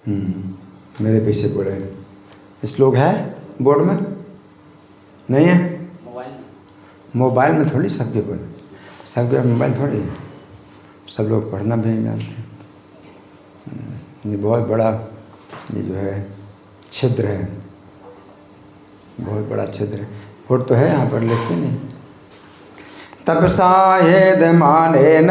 मेरे पीछे बोले। श्लोक है बोर्ड में? नहीं है? मोबाइल में थोड़ी सबके बोले, सबके मोबाइल थोड़ी, सब लोग पढ़ना भी नहीं जानते। ये बहुत बड़ा ये जो है छिद्र है, बहुत बड़ा छिद्र है। फोट तो है यहाँ पर, लिखते नहीं। तपसा हेदमानेन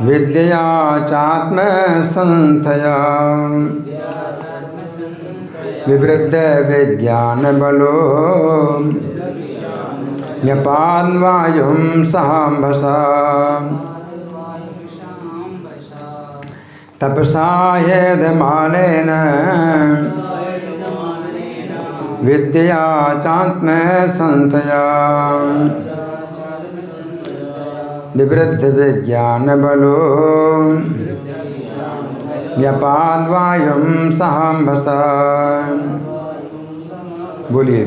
विद्या चात्मसंस्थया विवृद्ध विज्ञान बलो यपाद्वायुं साम्भसा तपसा हेदमानेन विद्या चात्मसंस्थया विवृद्ध विज्ञान बलो यपाद्वायुं साम्भसा। बोलिए।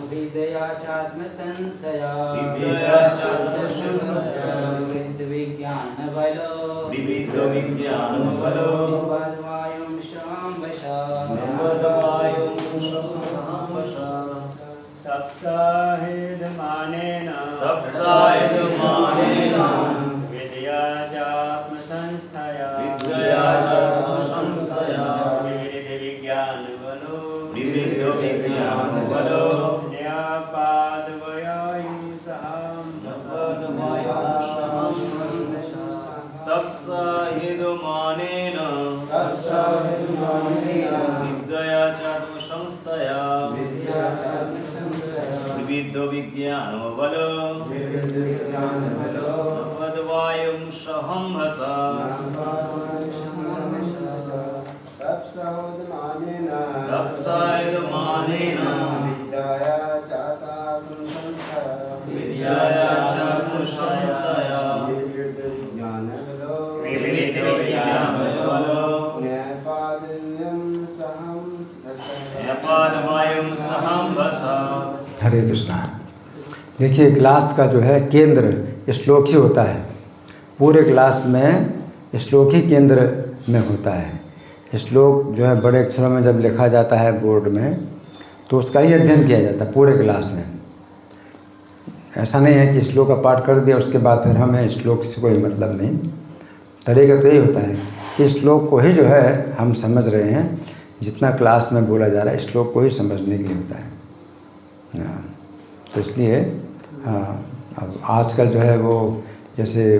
विद्या चात्मसंस्थया विज्ञान बलो वायुं शाम्भसा तपसा हेदमानेन विद्या चात्मसंस्थया विविध विज्ञान बलो न्यापाद्वयायुं साम्भसा। तपसा हेदमानेन विद्या चात्मसंस्थया विविध विज्ञान बलो वायुं साम्भसा। तपसा हेदमानेन विद्या चात्मसंस्थया विविध विज्ञान बलो न्यापाद्वायुं साम्भसा। हरे कृष्णा। देखिए, क्लास का जो है केंद्र श्लोक ही होता है। पूरे क्लास में श्लोक ही केंद्र में होता है। श्लोक जो है बड़े अक्षरों में जब लिखा जाता है बोर्ड में, तो उसका ही अध्ययन किया जाता है पूरे क्लास में। ऐसा नहीं है कि श्लोक का पाठ कर दिया उसके बाद फिर हमें श्लोक से कोई मतलब नहीं। तरीका तो यही होता है कि श्लोक को ही जो है हम समझ रहे हैं। जितना क्लास में बोला जा रहा है श्लोक को ही समझने के लिए होता है। तो इसलिए अब आजकल जो है वो जैसे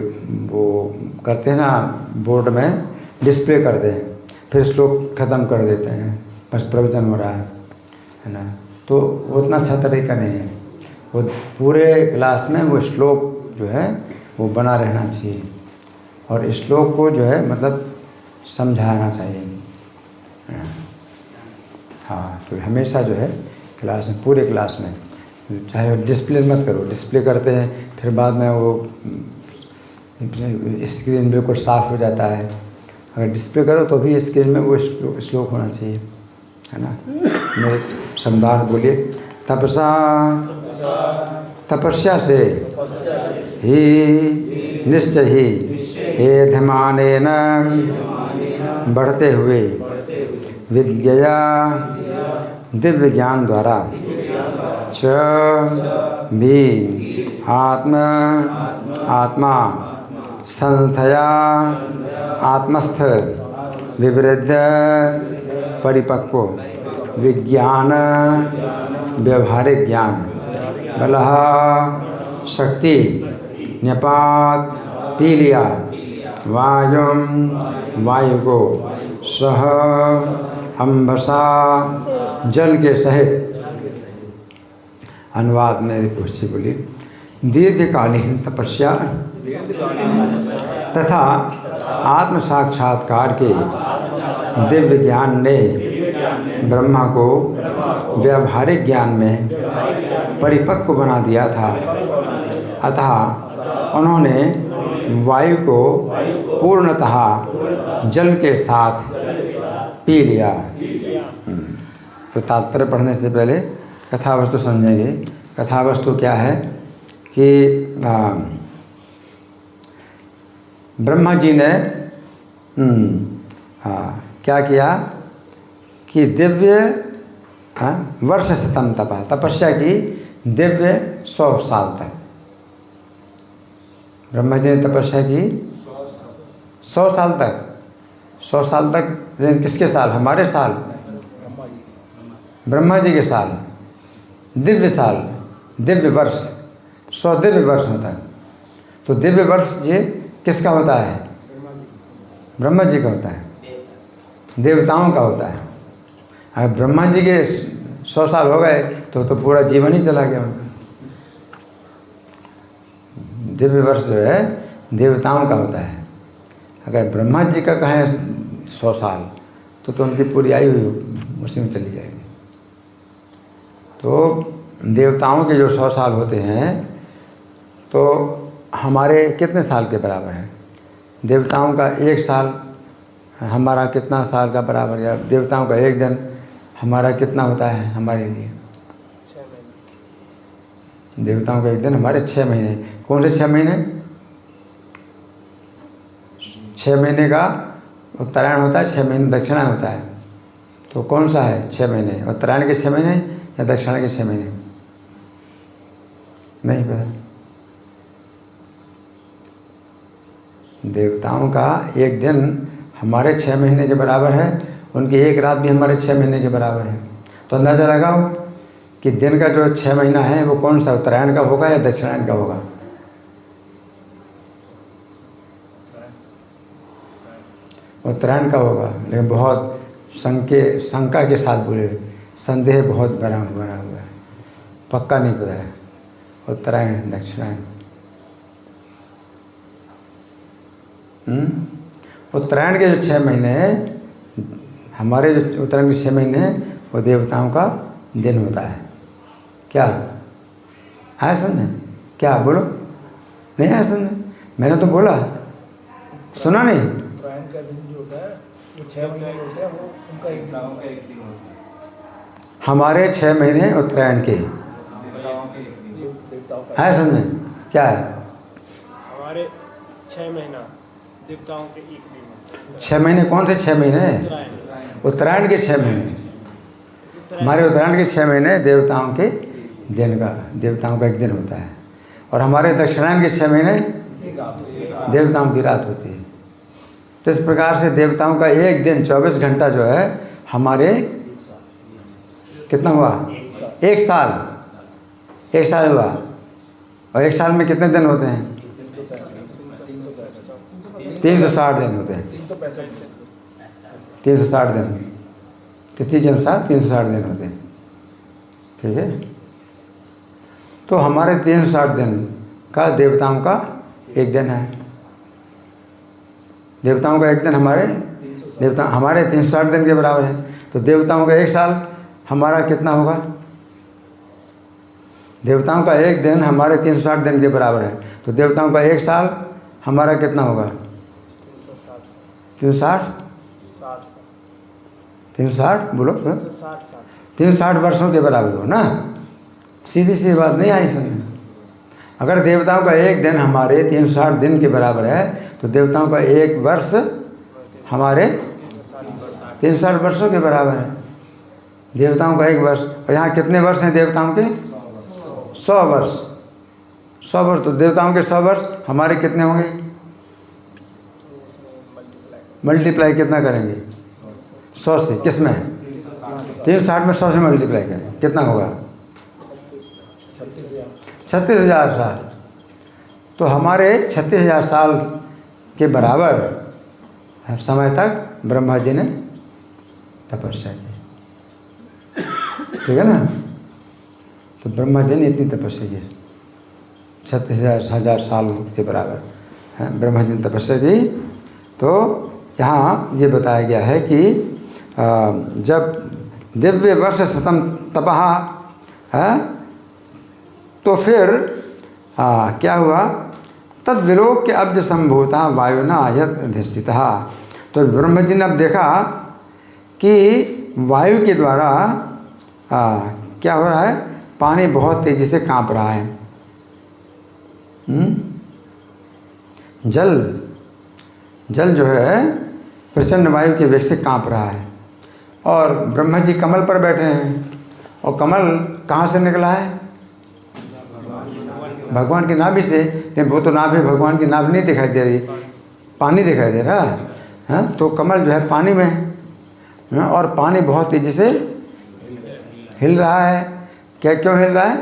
वो करते हैं ना, बोर्ड में डिस्प्ले करते हैं, फिर श्लोक ख़त्म कर देते हैं, बस प्रवचन हो रहा है ना। तो वो उतना अच्छा तरीका नहीं है। वो पूरे क्लास में वो श्लोक जो है वो बना रहना चाहिए, और श्लोक को जो है मतलब समझाना चाहिए। हाँ, तो हमेशा जो है क्लास में, पूरे क्लास में, चाहे डिस्प्ले मत करो। डिस्प्ले करते हैं फिर बाद में वो स्क्रीन बिल्कुल साफ़ हो जाता है। अगर डिस्प्ले करो तो भी स्क्रीन में वो श्लोक होना चाहिए, है ना। मेरे समदार बोलिए। तपसा, तपस्या से ही निश्चय ही हेधमानेन बढ़ते हुए विद्या दिव्य ज्ञान द्वारा च भी आत्मा संस्थया आत्मस्थ विवृद्ध परिपक्व विज्ञान व्यवहारिक ज्ञान बलः शक्ति न्यपात पी लिया वायु को सह अम्बसा जल के सहित। अनुवाद में पुष्टि बोली। दीर्घकालीन तपस्या तथा आत्म साक्षात्कार के दिव्य ज्ञान ने ब्रह्मा को व्यावहारिक ज्ञान में परिपक्व बना दिया था। अतः उन्होंने वायु को पूर्णतः जल के साथ पी लिया। तो तात्पर्य पढ़ने से पहले कथा वस्तु समझेंगे। कथा वस्तु क्या है कि ब्रह्मा जी ने क्या किया कि दिव्य वर्ष शतम तपस्या की दिव्य 100 साल तक। ब्रह्मा जी ने तपस्या की 100 साल तक। 100 साल तक, लेकिन किसके साल? हमारे साल, ब्रह्मा जी के साल, दिव्य साल, दिव्य वर्ष, 100 दिव्य वर्ष होता है। तो दिव्य वर्ष ये किसका होता है? ब्रह्मा जी का होता है, देवताओं का होता है। अगर ब्रह्मा जी के 100 साल हो गए तो पूरा जीवन ही चला गया उनका। दिव्य वर्ष जो है देवताओं का होता है। अगर ब्रह्मा जी का कहें 100 साल तो उनकी पूरी आयु उसी में चली जाएगी। तो देवताओं के जो 100 साल होते हैं तो हमारे कितने साल के बराबर है? देवताओं का 1 साल हमारा कितना साल का बराबर, या देवताओं का 1 दिन हमारा कितना होता है हमारे लिए? 6 महीने। देवताओं का 1 दिन हमारे 6 महीने। कौन से 6 महीने? 6 महीने का उत्तरायण होता है, 6 महीने दक्षिणायन होता है। तो कौन सा है 6 महीने? उत्तरायण के 6 महीने या दक्षिणायन के 6 महीने? नहीं पता। देवताओं का 1 दिन हमारे 6 महीने के बराबर है, उनकी 1 रात भी हमारे 6 महीने के बराबर है। तो अंदाज़ा लगाओ कि दिन का जो 6 महीना है वो कौन सा, उत्तरायण का होगा या दक्षिणायन का होगा? उत्तरायण का होगा। लेकिन बहुत शंका के साथ बोले, संदेह बहुत बना हुआ है, पक्का नहीं पता है उत्तरायण दक्षिणायन। उत्तरायण के जो 6 महीने हैं, हमारे जो उत्तरायण के 6 महीने हैं वो देवताओं का दिन होता है। क्या है सुनने? क्या बोलो? नहीं है सुनने? मैंने तो बोला, सुना नहीं? उत्तरायण का दिन जो होता है वो 6 महीने होता है, वो उनका एक दिन होता है। हमारे 6 महीने उत्तरायण के देवताओं का है सुनने? क्या है? हमारे 6 महीना देवताओं के 1 दिन। 6 महीने कौन से 6 महीने? उत्तरायण। उत्तरायण के 6 महीने। हमारे उत्तरायण के 6 महीने देवताओं के दिन का, देवताओं का 1 दिन होता है। और हमारे दक्षिणायन के 6 महीने देवताओं की रात होती है। तो इस प्रकार से देवताओं का 1 दिन 24 घंटा जो है हमारे कितना हुआ? 1 साल। 1 साल हुआ। और 1 साल में कितने दिन होते हैं? 360 दिन होते हैं। 360 दिन, तिथि के अनुसार 360 दिन होते हैं। ठीक है। तो हमारे 360 दिन का देवताओं का 1 दिन है। देवताओं का 1 दिन हमारे 360 दिन के बराबर है। तो देवताओं का 1 साल हमारा कितना होगा? देवताओं का 1 दिन हमारे 360 दिन के बराबर है। तो देवताओं का 1 साल हमारा कितना होगा? 360 360 बोलो। 360 वर्षों के बराबर हो ना। सीधी सी बात नहीं आई समझ। अगर देवताओं का 1 दिन हमारे 360 दिन के बराबर है तो देवताओं का 1 वर्ष हमारे 360 वर्षों के बराबर है। देवताओं का 1 वर्ष। और यहाँ कितने वर्ष हैं देवताओं के? 100 वर्ष। 100 वर्ष। तो देवताओं के 100 वर्ष हमारे कितने होंगे? मल्टीप्लाई कितना करेंगे? 100 से। किस में? 360 में 100 से मल्टीप्लाई करें, कितना होगा? 36,000 साल। तो हमारे 36,000 साल के बराबर समय तक ब्रह्मा जी ने तपस्या की। ठीक है ना। तो ब्रह्मा जी ने इतनी तपस्या की, 36,000 साल के बराबर है ब्रह्मा जी ने तपस्या की। तो यहाँ ये बताया गया है कि जब दिव्य वर्ष शतम तपः है तो फिर क्या हुआ? तद विलोक्य अब्ज संभूता वायुना यत अधिष्ठितः। तो ब्रह्म जी ने अब देखा कि वायु के द्वारा क्या हो रहा है? पानी बहुत तेज़ी से कांप रहा है। जल जो है प्रचंड वायु के वेग से कांप रहा है, और ब्रह्मा जी कमल पर बैठे हैं, और कमल कहाँ से निकला है? भगवान की नाभि से। लेकिन वो तो नाभि, भगवान की नाभि नहीं दिखाई दे रही, पानी दिखाई दे रहा है। हाँ, तो कमल जो है पानी में है, हाँ, और पानी बहुत तेज़ी से हिल रहा है। क्या क्यों हिल रहा है?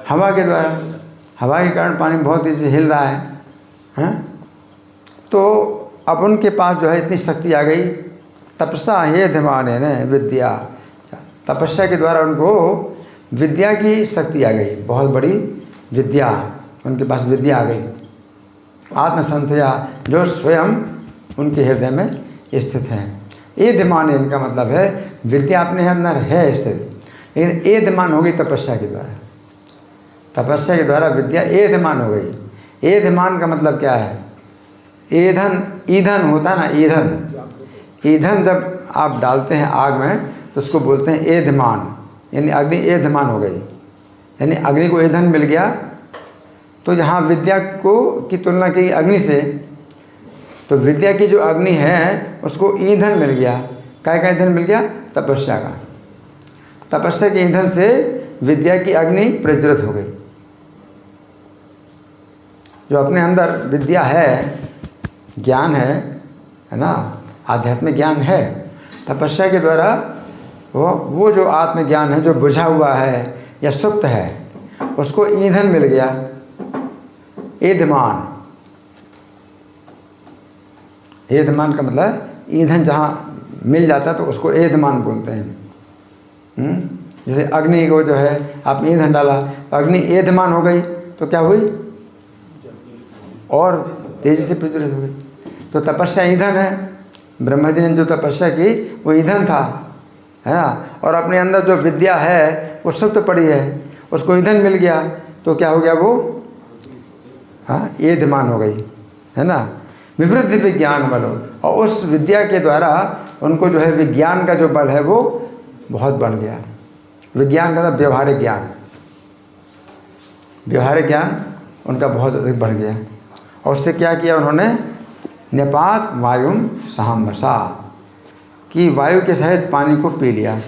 हवा के द्वारा, हवा के कारण पानी बहुत तेज़ी से हिल रहा है। हाँ, तो अब उनके पास जो है इतनी शक्ति आ गई, तपस्या हे धिमाने ने विद्या, तपस्या के द्वारा उनको विद्या की शक्ति आ गई, बहुत बड़ी विद्या, उनके पास विद्या आ गई। आत्मसंथया, जो स्वयं उनके हृदय में स्थित है। एधमान, इनका मतलब है विद्या अपने अंदर है स्थित, लेकिन एधमान हो गई तपस्या के द्वारा। तपस्या के द्वारा विद्या एधमान हो गई। एधमान का मतलब क्या है? ईंधन, ईंधन होता है ना, ईंधन। ईंधन जब आप डालते हैं आग में तो उसको बोलते हैं एधमान, यानी अग्नि एधमान हो गई, यानी अग्नि को ईंधन मिल गया। तो यहाँ विद्या को की तुलना की अग्नि से, तो विद्या की जो अग्नि है उसको ईंधन मिल गया। क्या का ईंधन मिल गया? तपस्या का। तपस्या के ईंधन से विद्या की अग्नि प्रज्वलित हो गई। जो अपने अंदर विद्या है, ज्ञान है ना, आध्यात्मिक ज्ञान है, तपस्या के द्वारा वो जो आत्मज्ञान है, जो बुझा हुआ है या सुप्त है, उसको ईंधन मिल गया। एधमान, एधमान का मतलब ईंधन जहाँ मिल जाता है तो उसको एधमान बोलते हैं। जैसे अग्नि को जो है आपने ईंधन डाला, अग्नि एधमान हो गई तो क्या हुई? और तेजी से प्रज्वलित हो गई। तो तपस्या ईंधन है। ब्रह्मा जी ने जो तपस्या की वो ईंधन था, है ना, और अपने अंदर जो विद्या है वो सुप्त पड़ी है, उसको ईंधन मिल गया तो क्या हो गया? वो हाँ एधमान हो गई, है ना। विवृद्धि विज्ञान बल, और उस विद्या के द्वारा उनको जो है विज्ञान का जो बल है वो बहुत बढ़ गया। विज्ञान का मतलब व्यवहारिक ज्ञान, व्यवहारिक ज्ञान उनका बहुत अधिक बढ़ गया। और उससे क्या किया उन्होंने? नेपात वायुम सहम्बसा, कि वायु के सहित पानी को पी लिया।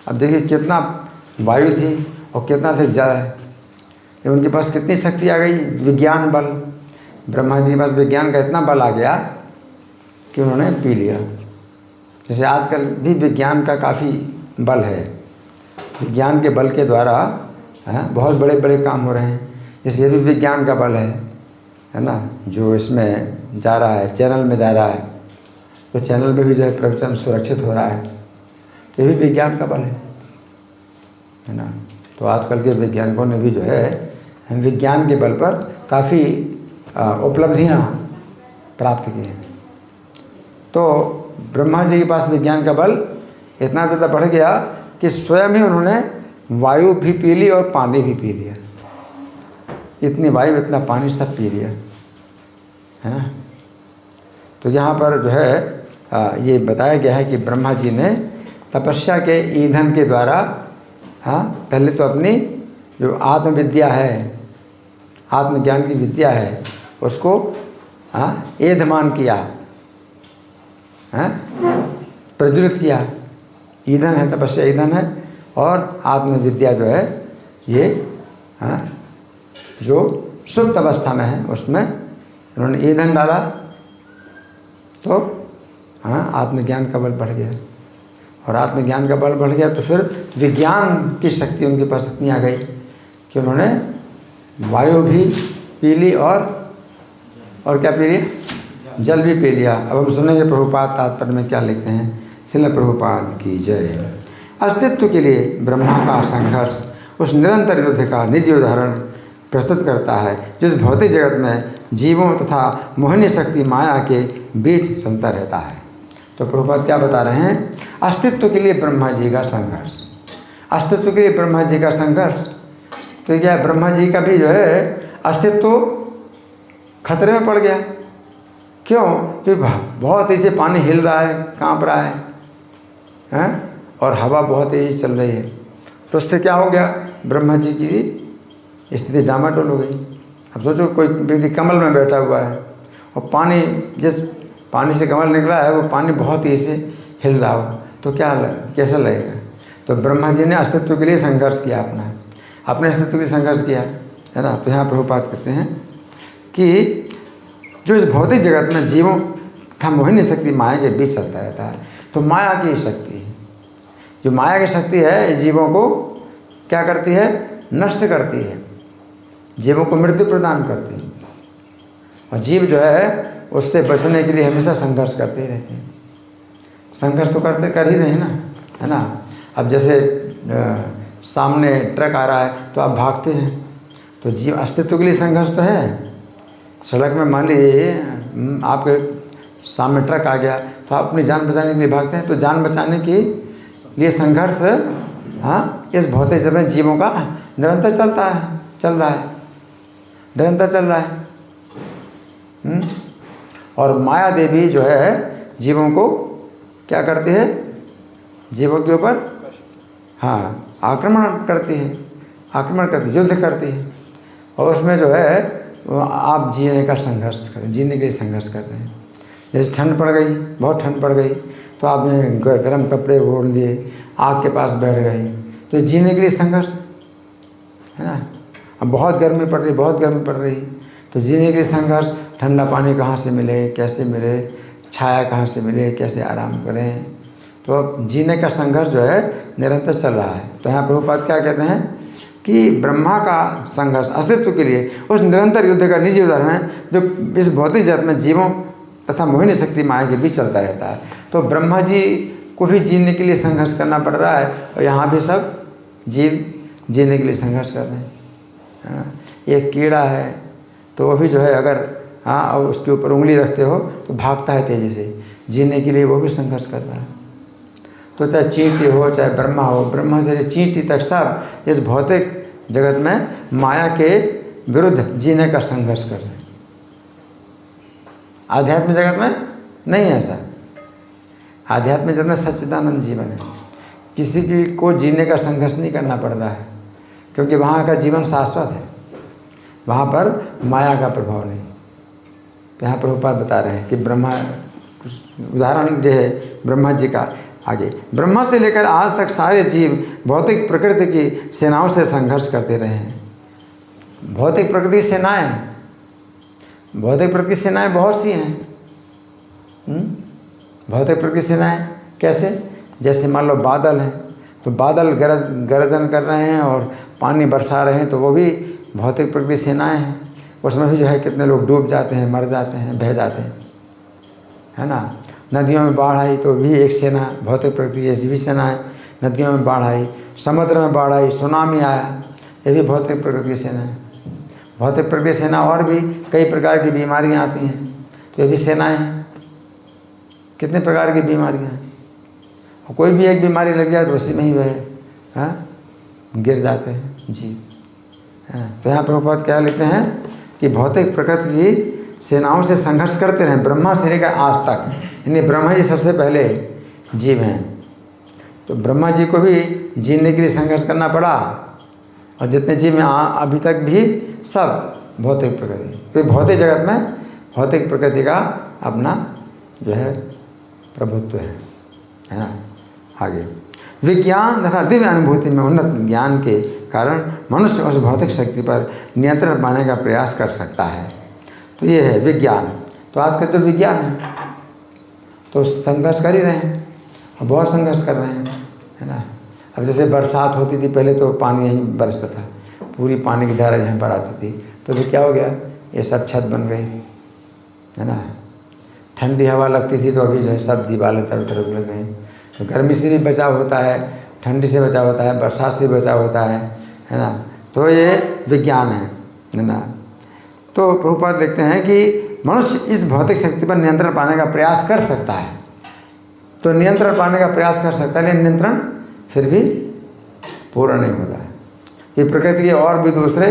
अब देखिए कितना वायु थी और कितना अधिक जल है, तो उनके पास कितनी शक्ति आ गई? विज्ञान बल। ब्रह्मा जी के पास विज्ञान का इतना बल आ गया कि उन्होंने पी लिया। जैसे आजकल भी विज्ञान का काफ़ी बल है, विज्ञान के बल के द्वारा बहुत बड़े बड़े काम हो रहे हैं। जैसे ये भी विज्ञान का बल है ना, जो इसमें जा रहा है, चैनल में जा रहा है, तो चैनल में भी जो है प्रवचन सुरक्षित हो रहा है, तो ये भी विज्ञान का बल है ना। तो आजकल के वैज्ञानिकों ने भी जो है विज्ञान के बल पर काफ़ी उपलब्धियां प्राप्त की हैं। तो ब्रह्मा जी के पास विज्ञान का बल इतना ज़्यादा बढ़ गया कि स्वयं ही उन्होंने वायु भी पी ली और पानी भी पी लिया। इतनी वायु इतना पानी सब पी लिया, है ना। तो यहाँ पर जो है ये बताया गया है कि ब्रह्मा जी ने तपस्या के ईंधन के द्वारा पहले तो अपनी जो आत्मविद्या है, आत्मज्ञान की विद्या है, उसको एधमान किया, प्रज्वलित किया। ईंधन है, तपस्या ईंधन है, और आत्मविद्या जो है ये जो सुप्त अवस्था में है उसमें उन्होंने ईंधन डाला, तो आत्मज्ञान का बल बढ़ गया। और आत्मज्ञान का बल बढ़ गया तो फिर विज्ञान की शक्ति उनके पास इतनी आ गई कि उन्होंने वायु भी पी ली और क्या पी लिया? जल भी पी लिया। अब हम सुनेंगे प्रभुपाद तात्पर्य में क्या लिखते हैं। श्रील प्रभुपाद की जय। अस्तित्व के लिए ब्रह्मा का संघर्ष उस निरंतर युद्ध का निजी उदाहरण प्रस्तुत करता है जिस भौतिक जगत में जीवों तथा मोहिनी शक्ति माया के बीच चलता रहता है। तो प्रभुपाद क्या बता रहे हैं? अस्तित्व के लिए ब्रह्मा जी का संघर्ष, अस्तित्व के लिए ब्रह्मा जी का संघर्ष। तो क्या ब्रह्मा जी का भी जो है अस्तित्व खतरे में पड़ गया। क्यों? क्योंकि बहुत तेज़ी से पानी हिल रहा है, कांप रहा है, और हवा बहुत तेज़ी चल रही है। तो उससे क्या हो गया? ब्रह्मा जी की स्थिति डामाडोल हो गई। अब सोचो कोई व्यक्ति कमल में बैठा हुआ है और पानी, जिस पानी से कमल निकला है वो पानी बहुत तेज़ी से हिल रहा हो तो कैसा लगेगा। तो ब्रह्मा जी ने अस्तित्व के लिए संघर्ष किया, अपने अस्तित्व के लिए संघर्ष किया, है ना। तो यहाँ प्रभुपाद कहते हैं कि जो इस भौतिक जगत में जीवों तथा मोहिनी शक्ति माया के बीच चलता रहता है, तो माया की शक्ति, जो माया की शक्ति है इस जीवों को क्या करती है, नष्ट करती है, जीवों को मृत्यु प्रदान करती है। और जीव जो है उससे बचने के लिए हमेशा संघर्ष करते ही रहते हैं। संघर्ष तो कर ही रहे हैं ना, है ना। अब जैसे सामने ट्रक आ रहा है तो आप भागते हैं, तो जीव अस्तित्व के लिए संघर्ष तो है। सड़क में मान लीजिए आपके सामने ट्रक आ गया तो आप अपनी जान बचाने के लिए भागते हैं, तो जान बचाने के लिए संघर्ष, हाँ, इस भौतिक जगत में जीवों का निरंतर चल रहा है, निरंतर चल रहा है। और माया देवी जो है जीवों को क्या करती है, जीवों के ऊपर, हाँ, आक्रमण करती है, युद्ध करती है। और उसमें जो है आप जीने का संघर्ष करें, जीने के लिए संघर्ष कर रहे हैं। जैसे ठंड पड़ गई, बहुत ठंड पड़ गई, तो आपने गर्म कपड़े ओढ़ लिए, आग के पास बैठ गए, तो जीने के लिए संघर्ष है ना। अब बहुत गर्मी पड़ रही, तो जीने के लिए संघर्ष, ठंडा पानी कहाँ से मिले, कैसे मिले, छाया कहाँ से मिले, कैसे आराम करें। तो अब जीने का संघर्ष जो है निरंतर चल रहा है। तो यहाँ प्रभुपाद क्या कहते हैं कि ब्रह्मा का संघर्ष अस्तित्व के लिए उस निरंतर युद्ध का निजी उदाहरण है जो इस भौतिक जगत में जीवों तथा मोहिनी शक्ति माया के बीच चलता रहता है। तो ब्रह्मा जी को भी जीने के लिए संघर्ष करना पड़ रहा है, और यहाँ भी सब जीव जीने के लिए संघर्ष कर रहे हैं, है ना। एक कीड़ा है तो वो भी जो है अगर, हाँ, और उसके ऊपर उंगली रखते हो तो भागता है तेज़ी से, जीने के लिए वो भी संघर्ष कर रहा है। तो चाहे चींटी हो, चाहे ब्रह्मा से चींटी तक सब इस भौतिक जगत में माया के विरुद्ध जीने का संघर्ष कर रहे हैं। आध्यात्म जगत में नहीं है ऐसा। आध्यात्म जगत में सच्चिदानंद जीवन है, किसी की को जीने का संघर्ष नहीं करना पड़ रहा है, क्योंकि वहाँ का जीवन शाश्वत है, वहाँ पर माया का प्रभाव नहीं। तो यहाँ प्रभुपाद बता रहे हैं कि ब्रह्मा, उदाहरण जो है ब्रह्मा जी का, आगे ब्रह्मा से लेकर आज तक सारे जीव भौतिक प्रकृति की सेनाओं से संघर्ष करते रहे हैं। भौतिक प्रकृति सेनाएं बहुत सी हैं। भौतिक प्रकृति सेनाएं कैसे, जैसे मान लो बादल हैं, तो बादल गर्जन कर रहे हैं और पानी बरसा रहे हैं, तो वो भी भौतिक प्रकृति सेनाएं हैं। उसमें भी जो है कितने लोग डूब जाते हैं, मर जाते हैं, बह जाते हैं, है ना। नदियों में बाढ़ आई तो भी एक सेना, भौतिक प्रकृति ऐसी भी सेना है। नदियों में बाढ़ आई, समुद्र में बाढ़ आई, सुनामी आया, ये भी भौतिक प्रकृति की सेना है। भौतिक प्रकृति सेना, और भी कई प्रकार की बीमारियां आती हैं, तो ये भी सेनाएं हैं। कितने प्रकार की बीमारियां हैं, और कोई भी एक बीमारी लग जाए तो उसी में ही वह गिर जाते हैं जी, है ना। तो यहाँ प्रभुपाद क्या लिखते हैं कि भौतिक प्रकृति की सेनाओं से संघर्ष करते रहे ब्रह्मा से लेकर आज तक। यानी ब्रह्मा जी सबसे पहले जीव हैं, तो ब्रह्मा जी को भी जीने के लिए संघर्ष करना पड़ा, और जितने जीव हैं अभी तक भी सब भौतिक प्रकृति, तो भौतिक जगत में भौतिक प्रकृति का अपना जो है प्रभुत्व है ना। आगे विज्ञान तथा दिव्य अनुभूति में उन्नत ज्ञान के कारण मनुष्य उस भौतिक शक्ति पर नियंत्रण पाने का प्रयास कर सकता है। तो ये है विज्ञान। तो आज का जो विज्ञान है तो संघर्ष कर ही रहे हैं, और बहुत संघर्ष कर रहे हैं, है ना। अब जैसे बरसात होती थी पहले तो पानी यहीं बरसता था, पूरी पानी की धारा यहाँ पर आती थी, तो फिर क्या हो गया, ये सब छत बन गई, है ना। ठंडी हवा लगती थी तो अभी जो है सब दीवारें तरफ लग गए। तो गर्मी से भी बचाव होता है, ठंडी से बचाव होता है, बरसात से बचाव होता है ना। तो ये विज्ञान है ना। तो प्रभुपाद देखते हैं कि मनुष्य इस भौतिक शक्ति पर नियंत्रण पाने का प्रयास कर सकता है, तो नियंत्रण पाने का प्रयास कर सकता है, लेकिन नियंत्रण फिर भी पूर्ण नहीं होता है। ये प्रकृति के और भी दूसरे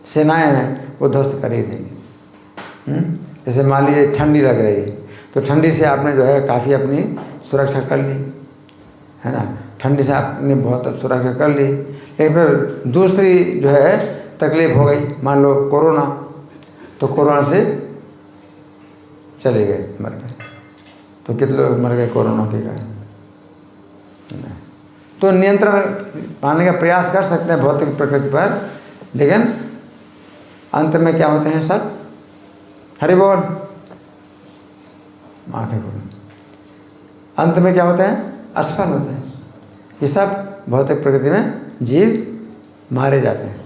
सेनाएं हैं वो ध्वस्त कर ही देंगे। जैसे मान लीजिए ठंडी लग रही है, तो ठंडी से आपने जो है काफ़ी अपनी सुरक्षा कर ली, है ना। ठंडी से आपने बहुत सुरक्षा कर ली, लेकिन फिर दूसरी जो है तकलीफ हो गई, मान लो कोरोना, तो कोरोना से चले गए, मर गए। तो कितने लोग मर गए कोरोना के कारण। तो नियंत्रण पाने का प्रयास कर सकते हैं भौतिक प्रकृति पर, लेकिन अंत में क्या होते हैं सब? हरि बोल, आंखें बोल, अंत में क्या होते हैं? असफल होते हैं। ये सब भौतिक प्रकृति में जीव मारे जाते हैं,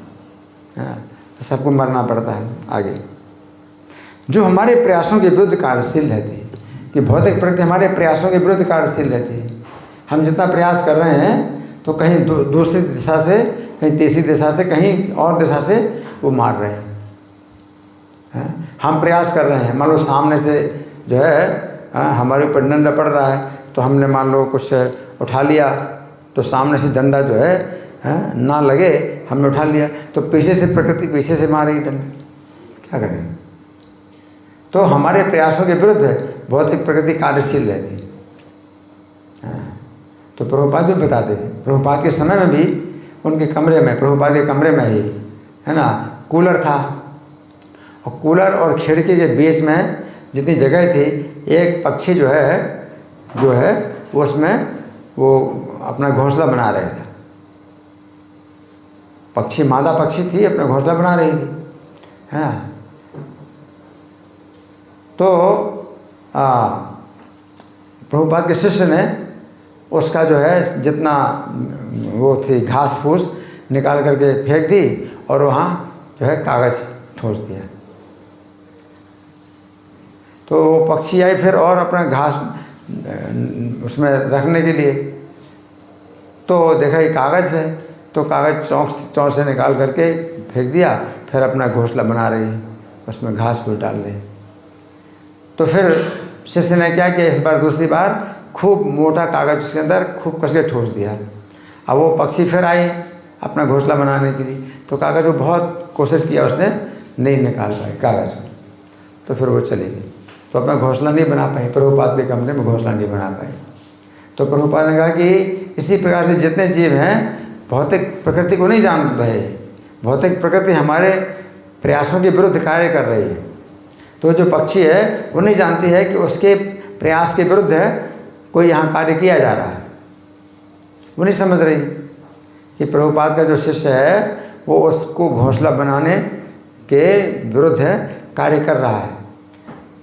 है ना। तो सबको मरना पड़ता है आगे। जो हमारे प्रयासों के विरुद्ध कार्यशील रहती है, कि भौतिक प्रकृति हमारे प्रयासों के विरुद्ध कार्यशील रहती है। हम जितना प्रयास कर रहे हैं तो कहीं दूसरी दिशा से, कहीं तीसरी दिशा से, कहीं और दिशा से वो मार रहे हैं। हम प्रयास कर रहे हैं, मान लो सामने से जो है हमारे ऊपर डंडा पड़ रहा है, तो हमने मान लो कुछ उठा लिया, तो सामने से डंडा जो है ना लगे, हमने उठा लिया, तो पीछे से प्रकृति पीछे से मारेगी डंडा, क्या करें? तो हमारे प्रयासों के विरुद्ध भौतिक प्रकृति कार्यशील रहती है। तो प्रभुपाद भी बताते थे, प्रभुपाद के समय में भी उनके कमरे में, प्रभुपाद के कमरे में ही, है ना, कूलर था, और कूलर और खिड़की के बीच में जितनी जगह थी, एक पक्षी जो है उसमें वो अपना घोंसला बना रहे थे। पक्षी, मादा पक्षी थी, अपना घोंसला बना रही थी, है ना। तो प्रभुपाद के शिष्य ने उसका जो है जितना वो थी घास फूस निकाल करके फेंक दी, और वहाँ जो है कागज़ ठोस दिया। तो वो पक्षी आई फिर और अपना घास उसमें रखने के लिए, तो देखा ये कागज़ है, तो कागज़ चौंक से निकाल करके फेंक दिया, फिर अपना घोंसला बना रही है, उसमें घास फूस डाल रही। तो फिर शिष्य ने क्या किया, इस बार दूसरी बार खूब मोटा कागज़ उसके अंदर खूब कस के ठोस दिया। अब वो पक्षी फिर आई अपना घोंसला बनाने के लिए, तो कागज़ को बहुत कोशिश किया, उसने नहीं निकाल पाई कागज़ को, तो फिर वो चली गई। तो अपना घोंसला नहीं बना पाई, प्रभुपाद के कमरे में घोंसला नहीं बना पाई। तो प्रभुपाद ने कहा कि इसी प्रकार से जितने जीव हैं भौतिक प्रकृति को नहीं जान रहे, भौतिक प्रकृति हमारे प्रयासों के विरुद्ध कार्य कर रही है। तो जो पक्षी है वो नहीं जानती है कि उसके प्रयास के विरुद्ध कोई यहाँ कार्य किया जा रहा है, वो नहीं समझ रही कि प्रभुपाद का जो शिष्य है वो उसको घोंसला बनाने के विरुद्ध कार्य कर रहा है,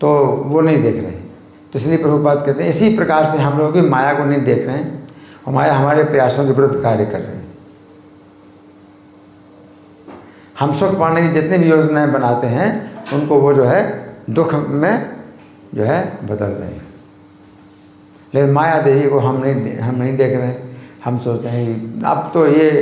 तो वो नहीं देख रहे। तो इसलिए प्रभुपाद कहते हैं इसी प्रकार से हम लोग भी माया को नहीं देख रहे हैं, और माया हमारे प्रयासों के विरुद्ध कार्य कर रहे हैं। हम सुख पाने की जितनी भी योजनाएं बनाते हैं उनको वो जो है दुख में जो है बदल रहे हैं। लेकिन माया देवी को हम नहीं देख रहे हैं। हम सोचते हैं अब तो ये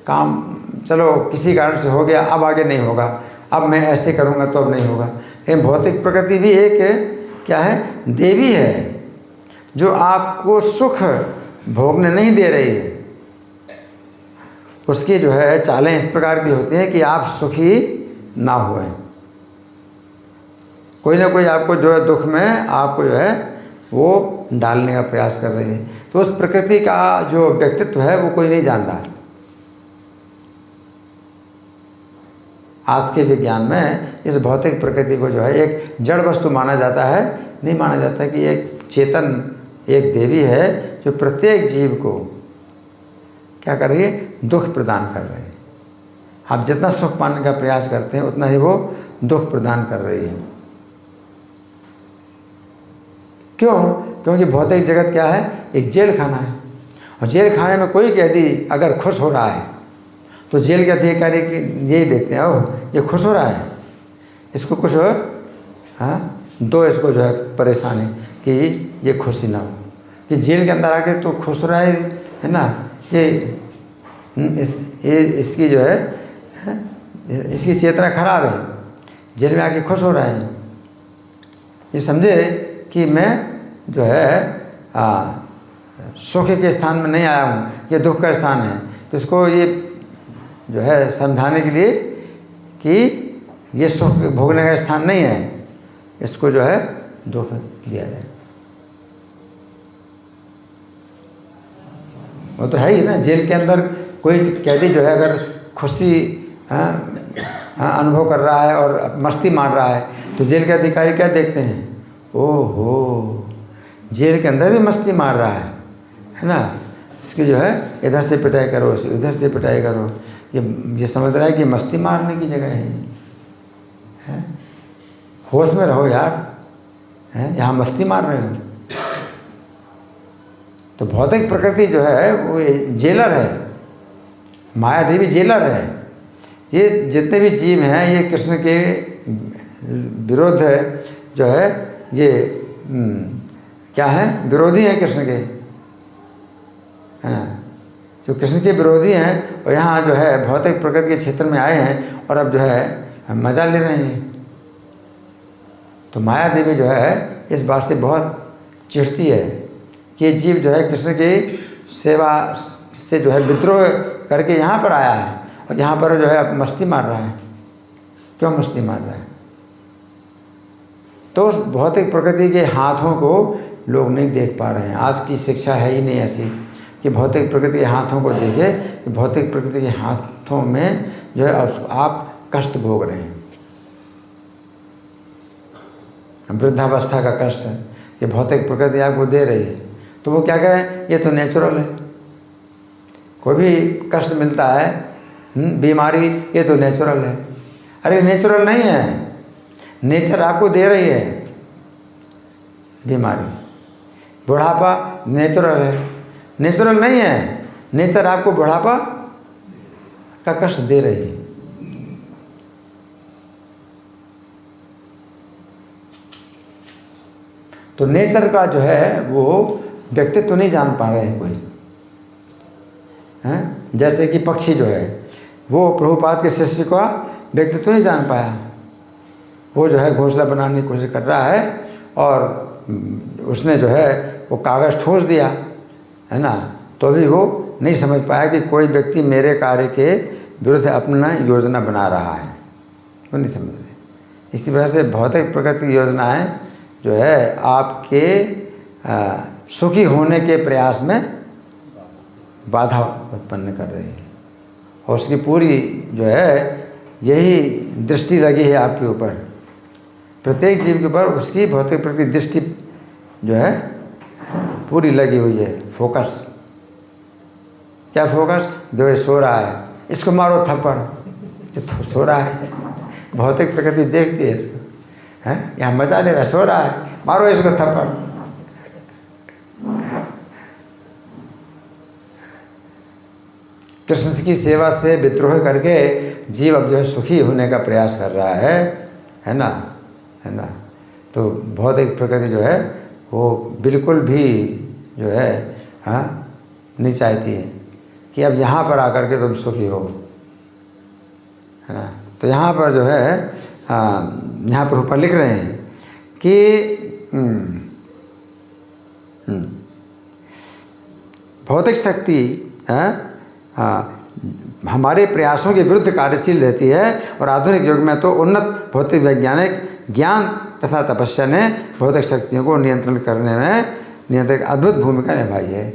काम चलो किसी कारण से हो गया, अब आगे नहीं होगा, अब मैं ऐसे करूँगा तो अब नहीं होगा। लेकिन भौतिक प्रकृति भी एक क्या है, देवी है, जो आपको सुख भोगने नहीं दे रही है। उसकी जो है चालें इस प्रकार की होती हैं कि आप सुखी ना हुए, कोई ना कोई आपको जो है दुख में आपको जो है वो डालने का प्रयास कर रही है। तो उस प्रकृति का जो व्यक्तित्व है वो कोई नहीं जान रहा है। आज के विज्ञान में इस भौतिक प्रकृति को जो है एक जड़ वस्तु माना जाता है, नहीं माना जाता कि एक चेतन, एक देवी है जो प्रत्येक जीव को क्या कर रही है, दुख प्रदान कर रही है। आप जितना सुख पाने का प्रयास करते हैं उतना ही वो दुख प्रदान कर रही है। क्यों? क्योंकि भौतिक जगत क्या है, एक जेल खाना है, और जेल खाने में कोई कैदी अगर खुश हो रहा है तो जेल के अधिकारी की यही देखते हैं, ओह ये खुश हो रहा है, इसको कुछ दो इसको जो है परेशानी कि ये खुशी ना हो, कि जेल के अंदर आके तो खुश हो रहा है ना, इसकी जो है इसकी चेतना खराब है, जेल में आके खुश हो रहा है। ये समझे कि मैं जो है सुख के स्थान में नहीं आया हूँ, ये दुख का स्थान है। तो इसको ये जो है समझाने के लिए कि ये सुख भोगने का स्थान नहीं है, इसको जो है दुख दिया जाए। वो तो है ही ना। जेल के अंदर कोई कैदी जो है अगर खुशी अनुभव कर रहा है और मस्ती मार रहा है तो जेल के अधिकारी क्या देखते हैं, ओहो जेल के अंदर भी मस्ती मार रहा है ना, इसकी जो है इधर से पिटाई करो, इधर से पिटाई करो। ये समझ रहा है कि मस्ती मारने की जगह है? होश में रहो यार, हैं यहाँ मस्ती मार रहे हो। तो भौतिक प्रकृति जो है वो जेलर है, माया देवी जेलर है। ये जितने भी जीव हैं ये कृष्ण के विरोध है जो है, ये क्या है, विरोधी हैं कृष्ण के, है ना, जो कृष्ण के विरोधी हैं और यहाँ जो है भौतिक प्रकृति के क्षेत्र में आए हैं और अब जो है मज़ा ले रहे हैं। तो माया देवी जो है इस बात से बहुत चिढ़ती है कि ये जीव जो है कृष्ण की सेवा से जो है विद्रोह करके यहाँ पर आया है और यहाँ पर जो है अब मस्ती मार रहा है। क्यों मस्ती मार रहा है? तो उस भौतिक प्रकृति के हाथों को लोग नहीं देख पा रहे हैं। आज की शिक्षा है ही नहीं ऐसी कि भौतिक प्रकृति के हाथों को देखे, कि भौतिक प्रकृति के हाथों में जो है आप कष्ट भोग रहे हैं। वृद्धावस्था का कष्ट है कि भौतिक प्रकृति आपको दे रही है, तो वो क्या कहें, ये तो नेचुरल है। कोई भी कष्ट मिलता है, बीमारी, ये तो नेचुरल है। अरे नेचुरल नहीं है, नेचर आपको दे रही है बीमारी। बुढ़ापा नेचुरल है, नेचुरल नहीं है, नेचर आपको बुढ़ापा का कष्ट दे रही है। तो नेचर का जो है वो व्यक्तित्व तो नहीं जान पा रहे हैं कोई, हैं? जैसे कि पक्षी जो है वो प्रभुपाद के शिष्य का व्यक्तित्व तो नहीं जान पाया। वो जो है घोंसला बनाने की कोशिश कर रहा है और उसने जो है वो कागज़ ठोस दिया, है ना, तो भी वो नहीं समझ पाया कि कोई व्यक्ति मेरे कार्य के विरुद्ध अपना योजना बना रहा है, वो नहीं समझ रहे। इसी वजह से भौतिक प्रकृति की योजनाएं जो है आपके सुखी होने के प्रयास में बाधा उत्पन्न कर रही है और उसकी पूरी जो है यही दृष्टि लगी है आपके ऊपर, प्रत्येक जीव के ऊपर उसकी भौतिक प्रकृति दृष्टि जो है पूरी लगी हुई है। फोकस, क्या फोकस, जो ये सो रहा है इसको मारो थप्पड़, जो सो रहा है, भौतिक प्रकृति देखती है इसको, हैं यहाँ मजा ले रहा है, सो रहा है, मारो इसको थप्पड़। कृष्ण की सेवा से विद्रोह करके जीव अब जो है सुखी होने का प्रयास कर रहा है ना, है ना। तो भौतिक प्रकृति जो है वो बिल्कुल भी जो है नहीं चाहती है कि अब यहाँ पर आकर के तुम सुखी हो, है ना। तो यहाँ पर जो है यहाँ पर ऊपर लिख रहे हैं कि भौतिक शक्ति हमारे प्रयासों के विरुद्ध कार्यशील रहती है और आधुनिक युग में तो उन्नत भौतिक वैज्ञानिक ज्ञान तथा तपस्या ने भौतिक शक्तियों को नियंत्रण करने में नियंत्रण अद्भुत भूमिका निभाई है।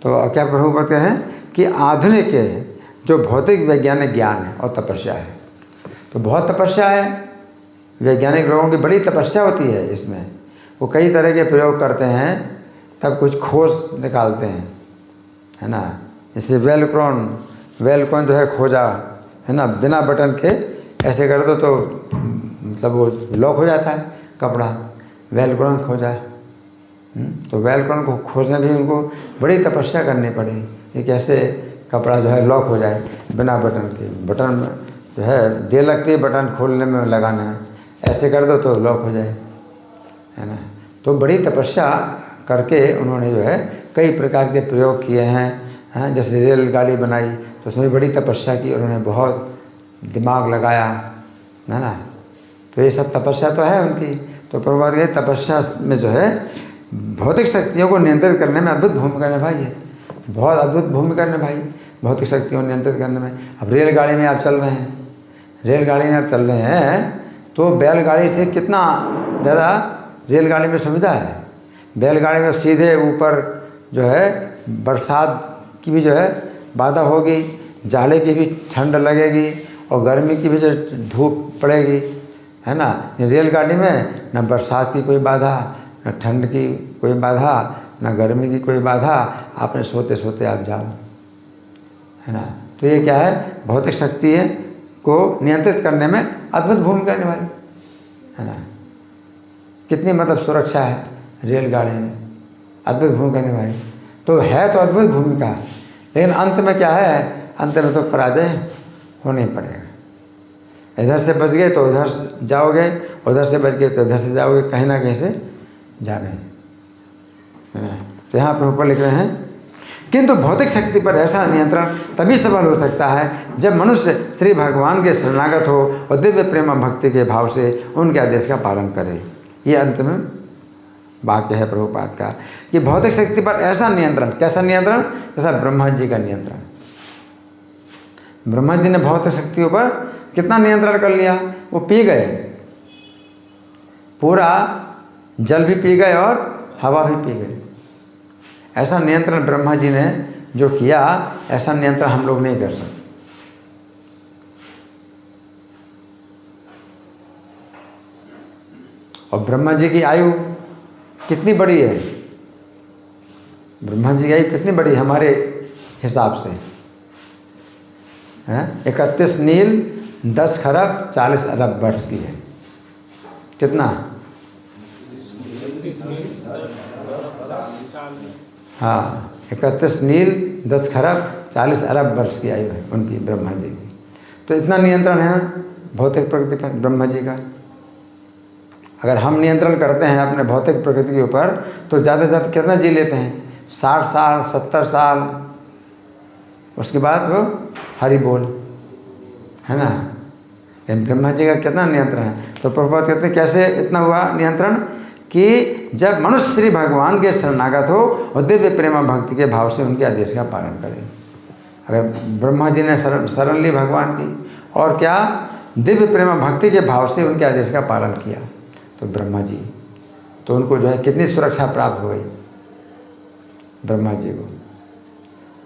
तो क्या प्रभु कहते हैं कि आधुनिक जो भौतिक वैज्ञानिक ज्ञान है और तपस्या है, तो बहुत तपस्या है, वैज्ञानिक लोगों की बड़ी तपस्या होती है इसमें। वो कई तरह के प्रयोग करते हैं तब कुछ खोज निकालते हैं, है ना। जैसे वेलक्रॉन जो है खोजा, है ना, बिना बटन के ऐसे कर दो तो मतलब वो लॉक हो जाता है कपड़ा, वेलक्रॉन खोजा। तो वेलक्रॉन को खोजने भी उनको बड़ी तपस्या करनी पड़ी कि कैसे कपड़ा जो है लॉक हो जाए बिना बटन के। बटन जो है देर लगती है बटन खोलने में, लगाने में, ऐसे कर दो तो लॉक हो जाए, है ना। तो बड़ी तपस्या करके उन्होंने जो है कई प्रकार के प्रयोग किए हैं। जैसे रेलगाड़ी बनाई तो उसमें बड़ी तपस्या की, उन्होंने बहुत दिमाग लगाया, है ना। तो ये सब तपस्या तो है उनकी। तो प्रभुपाद के तपस्या में जो है भौतिक शक्तियों को नियंत्रित करने में अद्भुत भूमिका निभाई है, बहुत अद्भुत भूमिका निभाई भौतिक शक्तियों को नियंत्रित करने में। अब रेलगाड़ी में आप चल रहे हैं, रेलगाड़ी में आप चल रहे हैं तो बैलगाड़ी से कितना ज़्यादा रेलगाड़ी में सुविधा है। बैलगाड़ी में सीधे ऊपर जो है बरसात की भी जो है बाधा होगी, जाड़े की भी ठंड लगेगी और गर्मी की भी जो धूप पड़ेगी, है ना। रेलगाड़ी में न बरसात की कोई बाधा, न ठंड की कोई बाधा, न गर्मी की कोई बाधा, आपने सोते सोते आप जाओ, है ना। तो ये क्या है, भौतिक शक्ति है को नियंत्रित करने में अद्भुत भूमिका निभाई, है ना। कितनी मतलब सुरक्षा है रेलगाड़ी में, अद्भुत भूमिका निभाई। तो है तो अद्भुत भूमिका, लेकिन अंत में क्या है, अंत में तो पराजय होना ही पड़ेगा। इधर से बच गए तो उधर जाओगे, उधर से बच गए तो इधर से जाओगे, कहीं ना कहीं से जाना है। तो यहाँ प्रभुपाद लिख रहे हैं, किंतु भौतिक शक्ति पर ऐसा नियंत्रण तभी सफल हो सकता है जब मनुष्य श्री भगवान के शरणागत हो और दिव्य प्रेम और भक्ति के भाव से उनके आदेश का पालन करे। ये अंत में वाक्य है प्रभुपाद का कि भौतिक शक्ति पर ऐसा नियंत्रण, कैसा नियंत्रण, जैसा ब्रह्मा जी का नियंत्रण। ब्रह्मा जी ने भौतिक शक्तियों पर कितना नियंत्रण कर लिया, वो पी गए, पूरा जल भी पी गए और हवा भी पी गए। ऐसा नियंत्रण ब्रह्मा जी ने जो किया, ऐसा नियंत्रण हम लोग नहीं कर सकते। और ब्रह्मा जी की आयु कितनी बड़ी है, ब्रह्मा जी की आयु कितनी बड़ी है हमारे हिसाब से, हैं 31 नील 10 खरब 40 अरब वर्ष की है। कितना? हाँ, 31 नील 10 खरब 40 अरब वर्ष की आयु है उनकी, ब्रह्मा जी की। तो इतना नियंत्रण है भौतिक प्रकृति पर ब्रह्मा जी का। अगर हम नियंत्रण करते हैं अपने भौतिक प्रकृति के ऊपर तो ज़्यादा से ज़्यादा कितना जी लेते हैं, 60 साल 70 साल, उसके बाद वो हरि बोल, है ना। लेकिन ब्रह्मा जी का कितना नियंत्रण है। तो प्रभुपाद कहते हैं कैसे इतना हुआ नियंत्रण, कि जब मनुष्य श्री भगवान के शरणागत हो और दिव्य प्रेम भक्ति के भाव से उनके आदेश का पालन करे। अगर ब्रह्मा जी ने शरण ली भगवान की और क्या दिव्य प्रेम भक्ति के भाव से उनके आदेश का पालन किया, तो ब्रह्मा जी, तो उनको जो है कितनी सुरक्षा प्राप्त हो गई ब्रह्मा जी को।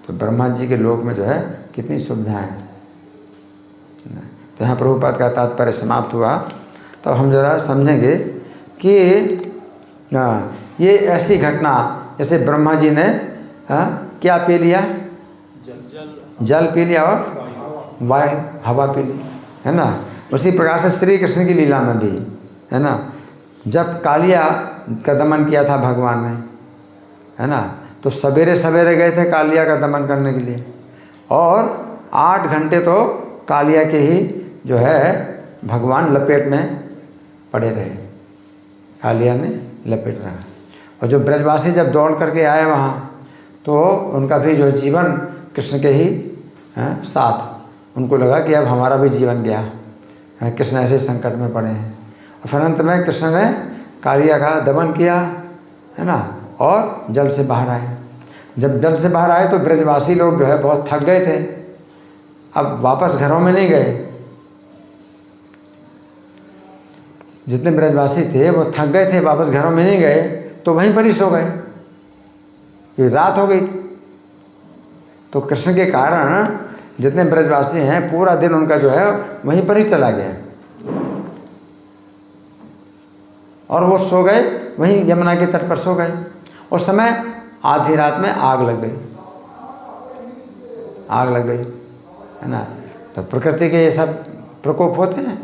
तो ब्रह्मा जी के लोक में जो है कितनी सुविधाएं हैं। तो यहाँ प्रभुपाद का तात्पर्य समाप्त हुआ। तो हम जरा समझेंगे कि ये ऐसी घटना, जैसे ब्रह्मा जी ने क्या पी लिया, जल पी लिया और वायु हवा पी ली, है ना। उसी प्रकार से श्री कृष्ण की लीला में भी, है ना, जब कालिया का दमन किया था भगवान ने, है ना, तो सवेरे सवेरे गए थे कालिया का दमन करने के लिए, और 8 घंटे तो कालिया के ही जो है भगवान लपेट में पड़े रहे, कालिया ने लपेट रहा। और जो ब्रजवासी जब दौड़ करके आए वहाँ, तो उनका भी जो जीवन कृष्ण के ही साथ, उनको लगा कि अब हमारा भी जीवन गया, कृष्ण ऐसे संकट में पड़े हैं। और फिर अंत में कृष्ण ने कालिया का दमन किया, है ना, और जल से बाहर आए। जब जल से बाहर आए तो ब्रजवासी लोग जो है बहुत थक गए थे, अब वापस घरों में नहीं गए। जितने ब्रजवासी थे वो थक गए थे, वापस घरों में नहीं गए, तो वहीं पर ही सो गए, क्योंकि रात हो गई थी। तो कृष्ण के कारण जितने ब्रजवासी हैं पूरा दिन उनका जो है वहीं पर ही चला गया, और वो सो गए वहीं यमुना के तट पर सो गए। उस समय आधी रात में आग लग गई, आग लग गई, है ना। तो प्रकृति के ये सब प्रकोप होते हैं,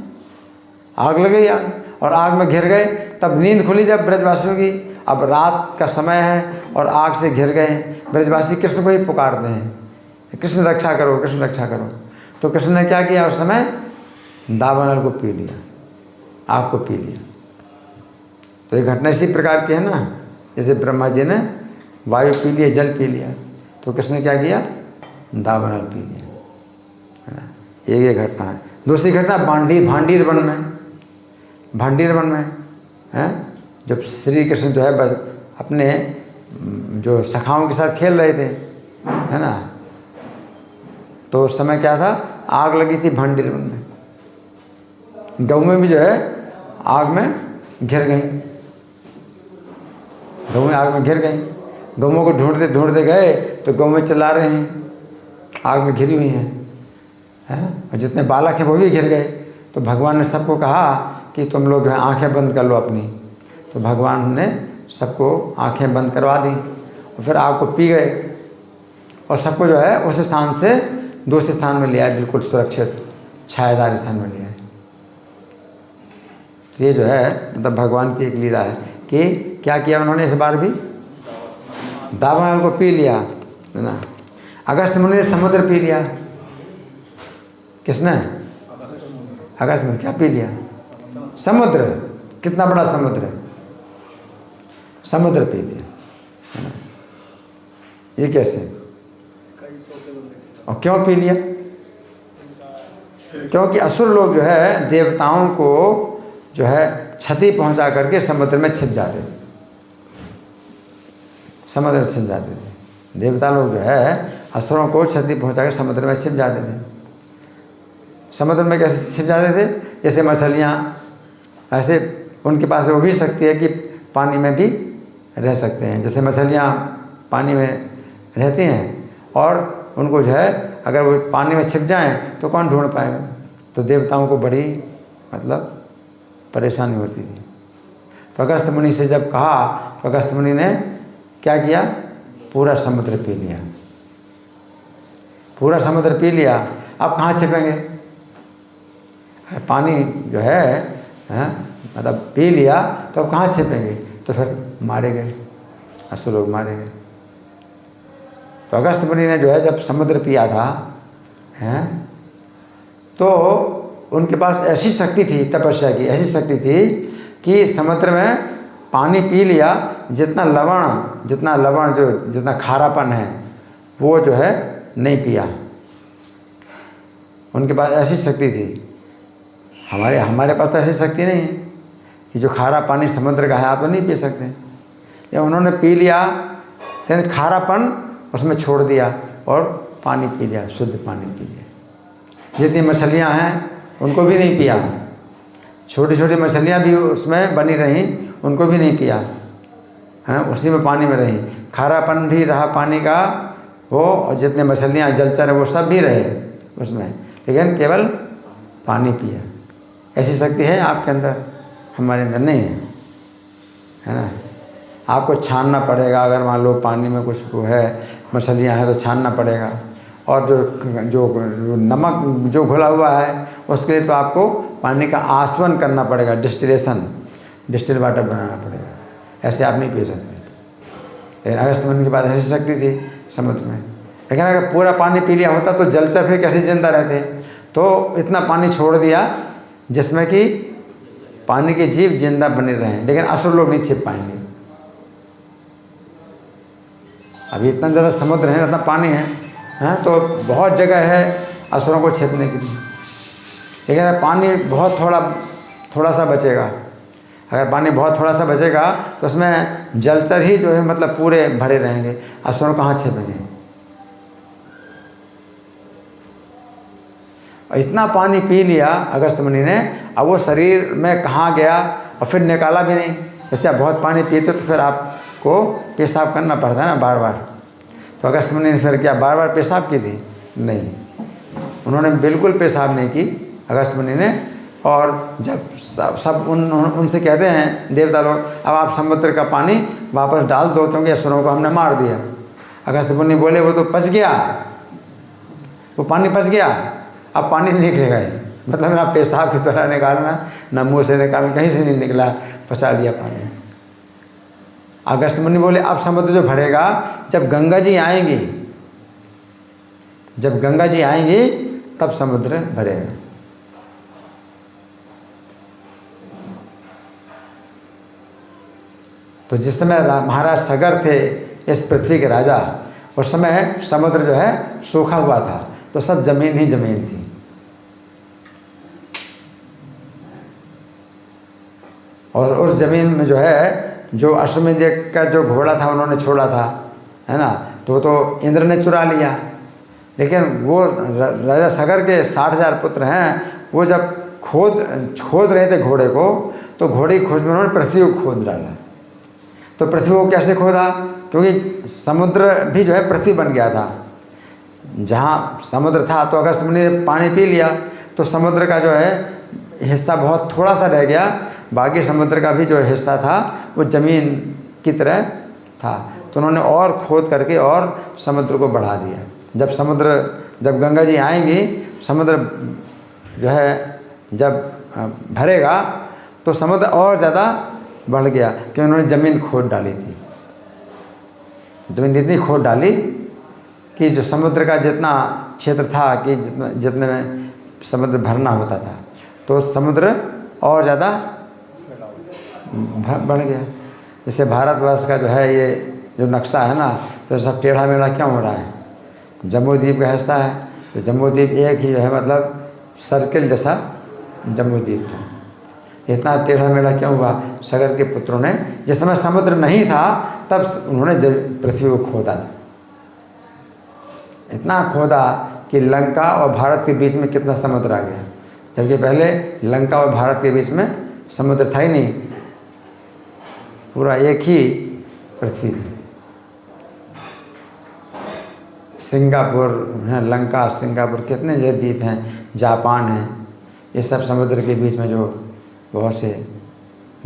आग लग गई आग, और आग में घिर गए। तब नींद खुली जब ब्रजवासियों की, अब रात का समय है और आग से घिर गए। ब्रजवासी कृष्ण को ही पुकारते हैं, कृष्ण रक्षा करो, कृष्ण रक्षा करो। तो कृष्ण ने क्या किया, उस समय दावानल को पी लिया, आग को पी लिया। तो ये घटना इसी प्रकार की है ना, जैसे ब्रह्मा जी ने वायु पी लिया, जल पी लिया, तो कृष्ण ने क्या किया, दावानल पी लिया, है ना। ये घटना है। दूसरी घटना भांडीर वन में, भांडीर वन में है, जब श्री कृष्ण जो है अपने जो सखाओं के साथ खेल रहे थे, है ना, तो उस समय क्या था, आग लगी थी भांडीर वन में। गऊ में भी जो है आग में घिर गई, गऊ में आग में घिर गई। गौओं को ढूंढते ढूंढते गए तो गौ में चला रहे हैं, आग में घिरी हुई हैं, है ना। और जितने बालक हैं वो भी घिर गए। तो भगवान ने सबको कहा कि तुम लोग जो है आँखें बंद कर लो अपनी। तो भगवान ने सबको आंखें बंद करवा दी और फिर आग को पी गए और सबको जो है उस स्थान से दूसरे स्थान में ले आए, बिल्कुल सुरक्षित छायादार स्थान में ले आए। तो ये जो है मतलब भगवान की एक लीला है कि क्या किया उन्होंने इस बार भी, दावानल को पी लिया, है ना। अगस्त मुनि ने समुद्र पी लिया। किसने? अगस्त मुनि। क्या पी लिया? समुद्र। कितना बड़ा समुद्र है, समुद्र पी लिया, है ना। ये कैसे और क्यों पी लिया? क्योंकि असुर लोग जो है देवताओं को जो है क्षति पहुंचा करके समुद्र में छिप जाते थे, समुद्र में छिप जाते थे। देवता लोग जो है असुरों को क्षति पहुंचा कर समुद्र में छिप जाते थे। समुद्र में कैसे छिप जाते थे? जैसे मछलियाँ, ऐसे उनके पास वो भी शक्ति है कि पानी में भी रह सकते हैं। जैसे मछलियाँ पानी में रहती हैं और उनको जो है अगर वो पानी में छिप जाएं तो कौन ढूंढ पाएगा। तो देवताओं को बड़ी मतलब परेशानी होती थी। तो अगस्त मुनि से जब कहा तो अगस्त मुनि ने क्या किया? पूरा समुद्र पी लिया, पूरा समुद्र पी लिया। अब कहाँ छिपेंगे? पानी जो है मतलब पी लिया तो अब कहाँ छिपेंगे? तो फिर मारे गए, असुर लोग मारे गए। तो अगस्त मुनि ने जो है जब समुद्र पिया था हैं तो उनके पास ऐसी शक्ति थी, तपस्या की ऐसी शक्ति थी कि समुद्र में पानी पी लिया, जितना लवण जो जितना खारापन है वो जो है नहीं पिया। उनके पास ऐसी शक्ति थी। हमारे पास तो ऐसी शक्ति नहीं है कि जो खारा पानी समुद्र का है आप तो नहीं पी सकते। या उन्होंने पी लिया लेकिन खारापन उसमें छोड़ दिया और पानी पी लिया, शुद्ध पानी पी लिया। जितनी मछलियाँ हैं उनको भी नहीं पिया, छोटी छोटी मछलियाँ भी उसमें बनी रहीं, उनको भी नहीं पिया, हैं उसी में पानी में रहीं। खारापन भी रहा पानी का वो, और जितने मछलियाँ जलचर है वो सब भी रहे उसमें, लेकिन केवल पानी पिया। ऐसी शक्ति है आपके अंदर, हमारे अंदर नहीं है ना। आपको छानना पड़ेगा, अगर मान लो पानी में कुछ वो है, मछलियाँ हैं तो छानना पड़ेगा। और जो नमक जो घुला हुआ है उसके लिए तो आपको पानी का आसवन करना पड़ेगा, डिस्टिल वाटर बनाना पड़ेगा। ऐसे आप नहीं पी सकते। लेकिन अगस्त मुनि के पास ऐसी शक्ति थी समुद्र में। लेकिन अगर पूरा पानी पी लिया होता तो जलचर फिर कैसे जिंदा रहते। तो इतना पानी छोड़ दिया जिसमें कि पानी के जीव जिंदा बने रहें, लेकिन असुर लोग नहीं छिप पाएंगे। अभी इतना ज़्यादा समुद्र है, इतना पानी है, हैं तो बहुत जगह है असुरों को छिपने के लिए। लेकिन अगर पानी बहुत थोड़ा सा बचेगा, अगर पानी बहुत थोड़ा सा बचेगा तो उसमें जलचर ही जो है मतलब पूरे भरे रहेंगे, असुर कहाँ छिपेंगे। और इतना पानी पी लिया अगस्त मुनि ने, अब वो शरीर में कहाँ गया और फिर निकाला भी नहीं। जैसे आप बहुत पानी पीते तो फिर आपको पेशाब करना पड़ता है ना बार बार। तो अगस्त मुनि ने फिर क्या बार बार पेशाब की थी? नहीं, उन्होंने बिल्कुल पेशाब नहीं की अगस्त मुनि ने। और जब सब उनसे कहते हैं देवता लोग, अब आप समुद्र का पानी वापस डाल दो क्योंकि असुरों को हमने मार दिया। अगस्त मुनि बोले वो तो पच गया, वो पानी पच गया, अब पानी नहीं निकलेगा ही। मतलब ना पेशाब की तरह निकालना, ना मुँह से निकालना, कहीं से नहीं निकला, पचा दिया पानी। अगस्त मुनि बोले अब समुद्र जो भरेगा जब गंगा जी आएंगी, जब गंगा जी आएंगी तब समुद्र भरेगा। तो जिस समय महाराज सगर थे इस पृथ्वी के राजा, उस समय समुद्र जो है सूखा हुआ था, तो सब जमीन ही जमीन थी। और उस जमीन में जो है जो अश्वमेध का जो घोड़ा था उन्होंने छोड़ा था, है ना, तो इंद्र ने चुरा लिया। लेकिन वो राजा सगर के 60,000 पुत्र हैं, वो जब खोद रहे थे घोड़े को, तो घोड़े की खोज में उन्होंने पृथ्वी को खोद डाला। तो पृथ्वी को कैसे खोदा? क्योंकि समुद्र भी जो है पृथ्वी बन गया था। जहाँ समुद्र था तो अगस्त मुनि ने पानी पी लिया, तो समुद्र का जो है हिस्सा बहुत थोड़ा सा रह गया, बाकी समुद्र का भी जो हिस्सा था वो ज़मीन की तरह था। तो उन्होंने और खोद करके और समुद्र को बढ़ा दिया। जब गंगा जी आएंगी, समुद्र जो है जब भरेगा तो समुद्र और ज़्यादा बढ़ गया, क्योंकि उन्होंने ज़मीन खोद डाली थी। ज़मीन इतनी खोद डाली कि जो समुद्र का जितना क्षेत्र था कि जितने में समुद्र भरना होता था, तो समुद्र और ज़्यादा बढ़ गया। जैसे भारतवर्ष का जो है ये जो नक्शा है ना, तो सब टेढ़ा मेढ़ा क्यों हो रहा है? जम्बू द्वीप का हिस्सा है, तो जम्बू द्वीप एक ही जो है मतलब सर्किल जैसा जम्बू द्वीप था। इतना टेढ़ा मेढ़ा क्यों हुआ? सगर के पुत्रों ने, जिस समय समुद्र नहीं था तब उन्होंने पृथ्वी को खोदा था। इतना खोदा कि लंका और भारत के बीच में कितना समुद्र आ गया, जबकि पहले लंका और भारत के बीच में समुद्र था ही नहीं, पूरा एक ही पृथ्वी थी। सिंगापुर है, लंका, सिंगापुर, कितने जो द्वीप हैं, जापान है, ये सब समुद्र के बीच में जो बहुत से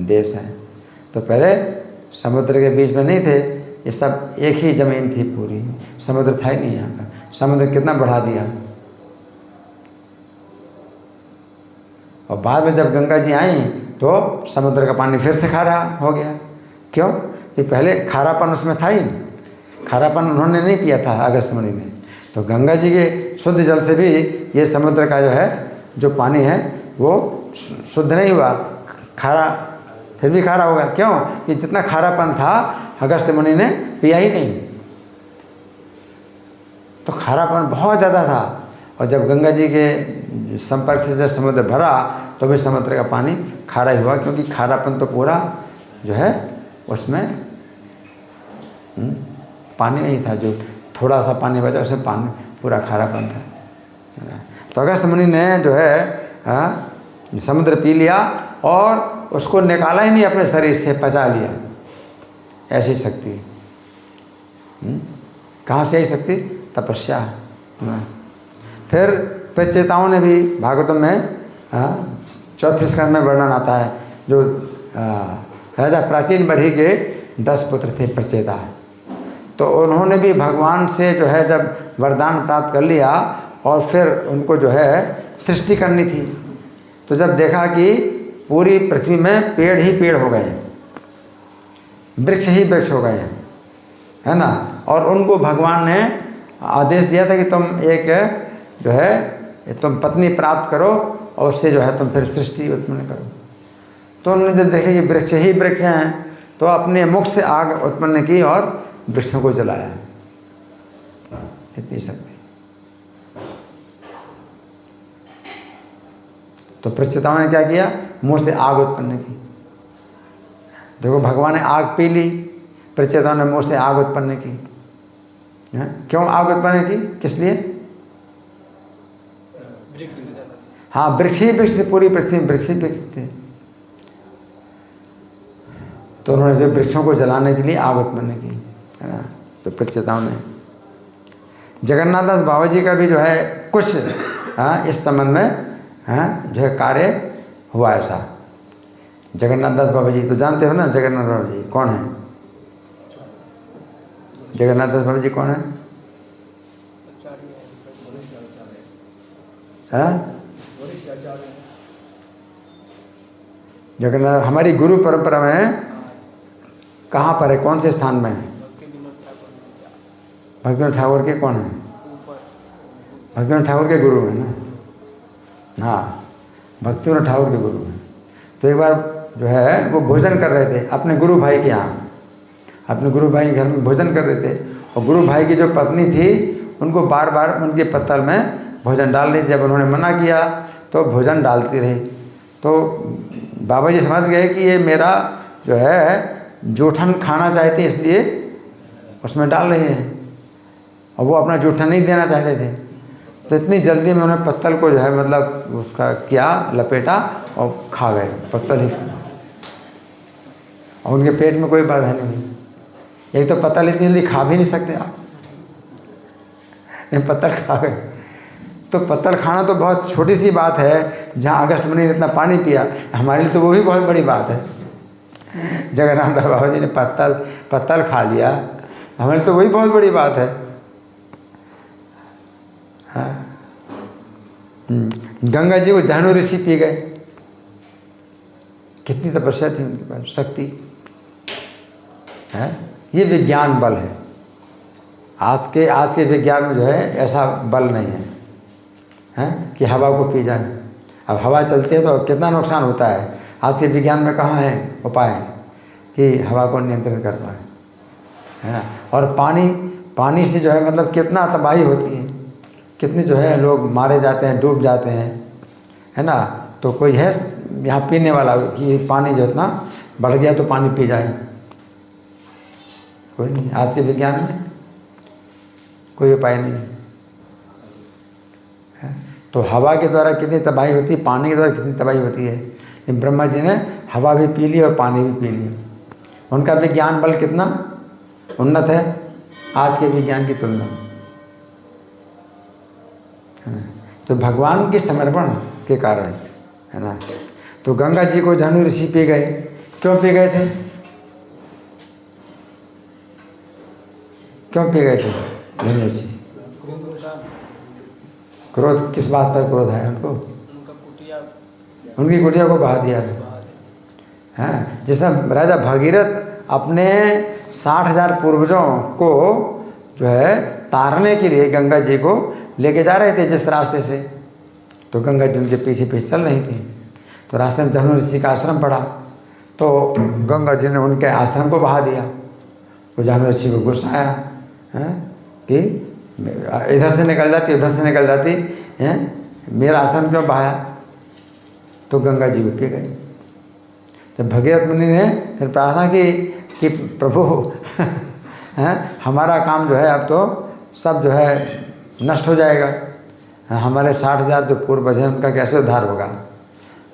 देश हैं। तो पहले समुद्र के बीच में नहीं थे, ये सब एक ही ज़मीन थी पूरी, समुद्र था ही नहीं यहाँ पर। समुद्र कितना बढ़ा दिया। और बाद में जब गंगा जी आई तो समुद्र का पानी फिर से खारा हो गया। क्यों? कि पहले खारापन उसमें था ही, खारापन उन्होंने नहीं पिया था अगस्त मुनि ने। तो गंगा जी के शुद्ध जल से भी ये समुद्र का जो है जो पानी है वो शुद्ध नहीं हुआ, खारा, फिर भी खारा होगा। क्यों? कि जितना खारापन था अगस्त मुनि ने पिया ही नहीं, तो खारापन बहुत ज़्यादा था। और जब गंगा जी के संपर्क से जब समुद्र भरा तो भी समुद्र का पानी खारा ही हुआ, क्योंकि खारापन तो पूरा जो है उसमें पानी नहीं था, जो थोड़ा सा पानी बचा उसमें पानी पूरा खारापन था। तो अगस्त मुनि ने जो है समुद्र पी लिया और उसको निकाला ही नहीं अपने शरीर से, पचा लिया। ऐसी शक्ति कहाँ से आई शक्ति? तपस्या। फिर प्रचेताओं ने भी भागवतम में 4वें स्कंद में वर्णन आता है, जो राजा प्राचीन बरही के 10 पुत्र थे प्रचेता, तो उन्होंने भी भगवान से जो है जब वरदान प्राप्त कर लिया और फिर उनको जो है सृष्टि करनी थी, तो जब देखा कि पूरी पृथ्वी में पेड़ ही पेड़ हो गए, वृक्ष ही वृक्ष हो गए, है ना। और उनको भगवान ने आदेश दिया था कि तुम एक जो है तुम पत्नी प्राप्त करो और उससे जो है तुम फिर सृष्टि उत्पन्न करो। तो उन्होंने जब देखे कि वृक्ष ही वृक्ष हैं, तो अपने मुख से आग उत्पन्न की और वृक्षों को जलाया। इतनी शक्ति। तो प्रचेताओं ने क्या किया? मुंह से आग उत्पन्न की। देखो भगवान ने आग पी ली, प्रचेताओं ने मुंह से आग उत्पन्न की। क्यों आग उत्पन्न की? किस लिए? हाँ, वृक्ष ही वृक्ष थे, पूरी पृथ्वी में वृक्ष ही वृक्ष थे, तो उन्होंने वे वृक्षों को जलाने के लिए आग उत्पन्न की, है ना। तो प्रचेताओं ने, जगन्नाथ दास बाबा जी का भी जो है कुछ इस संबंध में जो है कार्य हुआ ऐसा। जगन्नाथ दास बाबा जी तो जानते हो ना, जगन्नाथ बाबा जी कौन है? जगन्नाथ दास बाबा जी कौन है? जगन्नाथ हमारी गुरु परंपरा में कहाँ पर है, कौन से स्थान में है? भक्तिविनोद ठाकुर के कौन है? भक्तिविनोद ठाकुर के गुरु हैं ना। हाँ, भक्तिविनोद ठाकुर के गुरु हैं। तो एक बार जो है वो भोजन कर रहे थे अपने गुरु भाई के यहाँ, अपने गुरु भाई के घर में भोजन कर रहे थे, और गुरु भाई की जो पत्नी थी उनको बार बार उनके पत्तल में भोजन डाल रही थी। जब उन्होंने मना किया तो भोजन डालती रही। तो बाबा जी समझ गए कि ये मेरा जो है जूठन खाना चाहते इसलिए उसमें डाल रही है, और वो अपना जूठन नहीं देना चाहते थे। तो इतनी जल्दी में उन्होंने पत्तल को जो है मतलब उसका किया, लपेटा और खा गए, पत्तल ही, और उनके पेट में कोई बाधा नहीं हुई। एक तो पत्तल इतनी जल्दी खा भी नहीं सकते आप, नहीं पत्तल खा गए। तो पत्तल खाना तो बहुत छोटी सी बात है, जहाँ अगस्त मुनि ने इतना पानी पिया, हमारे लिए तो वो भी बहुत बड़ी बात है। जगन्नाथ बाबा जी ने पत्तल खा लिया, हमारे लिए तो वही बहुत बड़ी बात है। हाँ। गंगा जी को जाहनु ऋषि पी गए, कितनी तपस्या थी उनके पास, शक्ति है। ये विज्ञान बल है। आज के विज्ञान में जो है ऐसा बल नहीं है, हैं कि हवा को पी जाए। अब हवा चलती है तो कितना नुकसान होता है। आज के विज्ञान में कहाँ है उपाय कि हवा को नियंत्रित कर पाए, है ना। और पानी से जो है मतलब कितना तबाही होती है, कितने जो है लोग मारे जाते हैं, डूब जाते हैं, है ना। तो कोई है यहाँ पीने वाला कि पानी जो इतना बढ़ गया तो पानी पी जाए, कोई नहीं। आज के विज्ञान में कोई उपाय नहीं है। तो हवा के द्वारा कितनी तबाही होती है, पानी के द्वारा कितनी तबाही होती है। लेकिन ब्रह्मा जी ने हवा भी पी ली और पानी भी पी लिया। उनका विज्ञान बल कितना उन्नत है आज के विज्ञान की तुलना में, है ना। तो भगवान के समर्पण के कारण, है ना। तो गंगा जी को जाहनु ऋषि पी गए। क्यों पी गए थे, क्यों पी गए थे जाहनु ऋषि? क्रोध, किस बात पर क्रोध है उनको? उनकी कुटिया को बहा दिया था। हैं, जैसे राजा भगीरथ अपने 60,000 पूर्वजों को जो है तारने के लिए गंगा जी को लेके जा रहे थे जिस रास्ते से, तो गंगा जी उनके पीछे पीछे चल रही थी। तो रास्ते में जाहनु ऋषि का आश्रम पड़ा, तो गंगा जी ने उनके आश्रम को बहा दिया। तो जाहनु ऋषि को गुस्सा आया, हैं कि इधर से निकल जाती, उधर से निकल जाती, हैं मेरा आश्रम क्यों बहाया। तो गंगा जी को पी गए। तो भगीरथ मुनि ने फिर प्रार्थना की कि प्रभु हैं हमारा काम जो है अब तो सब जो है नष्ट हो जाएगा, हमारे 60,000 जो पूर्वज हैं उनका कैसे उद्धार होगा।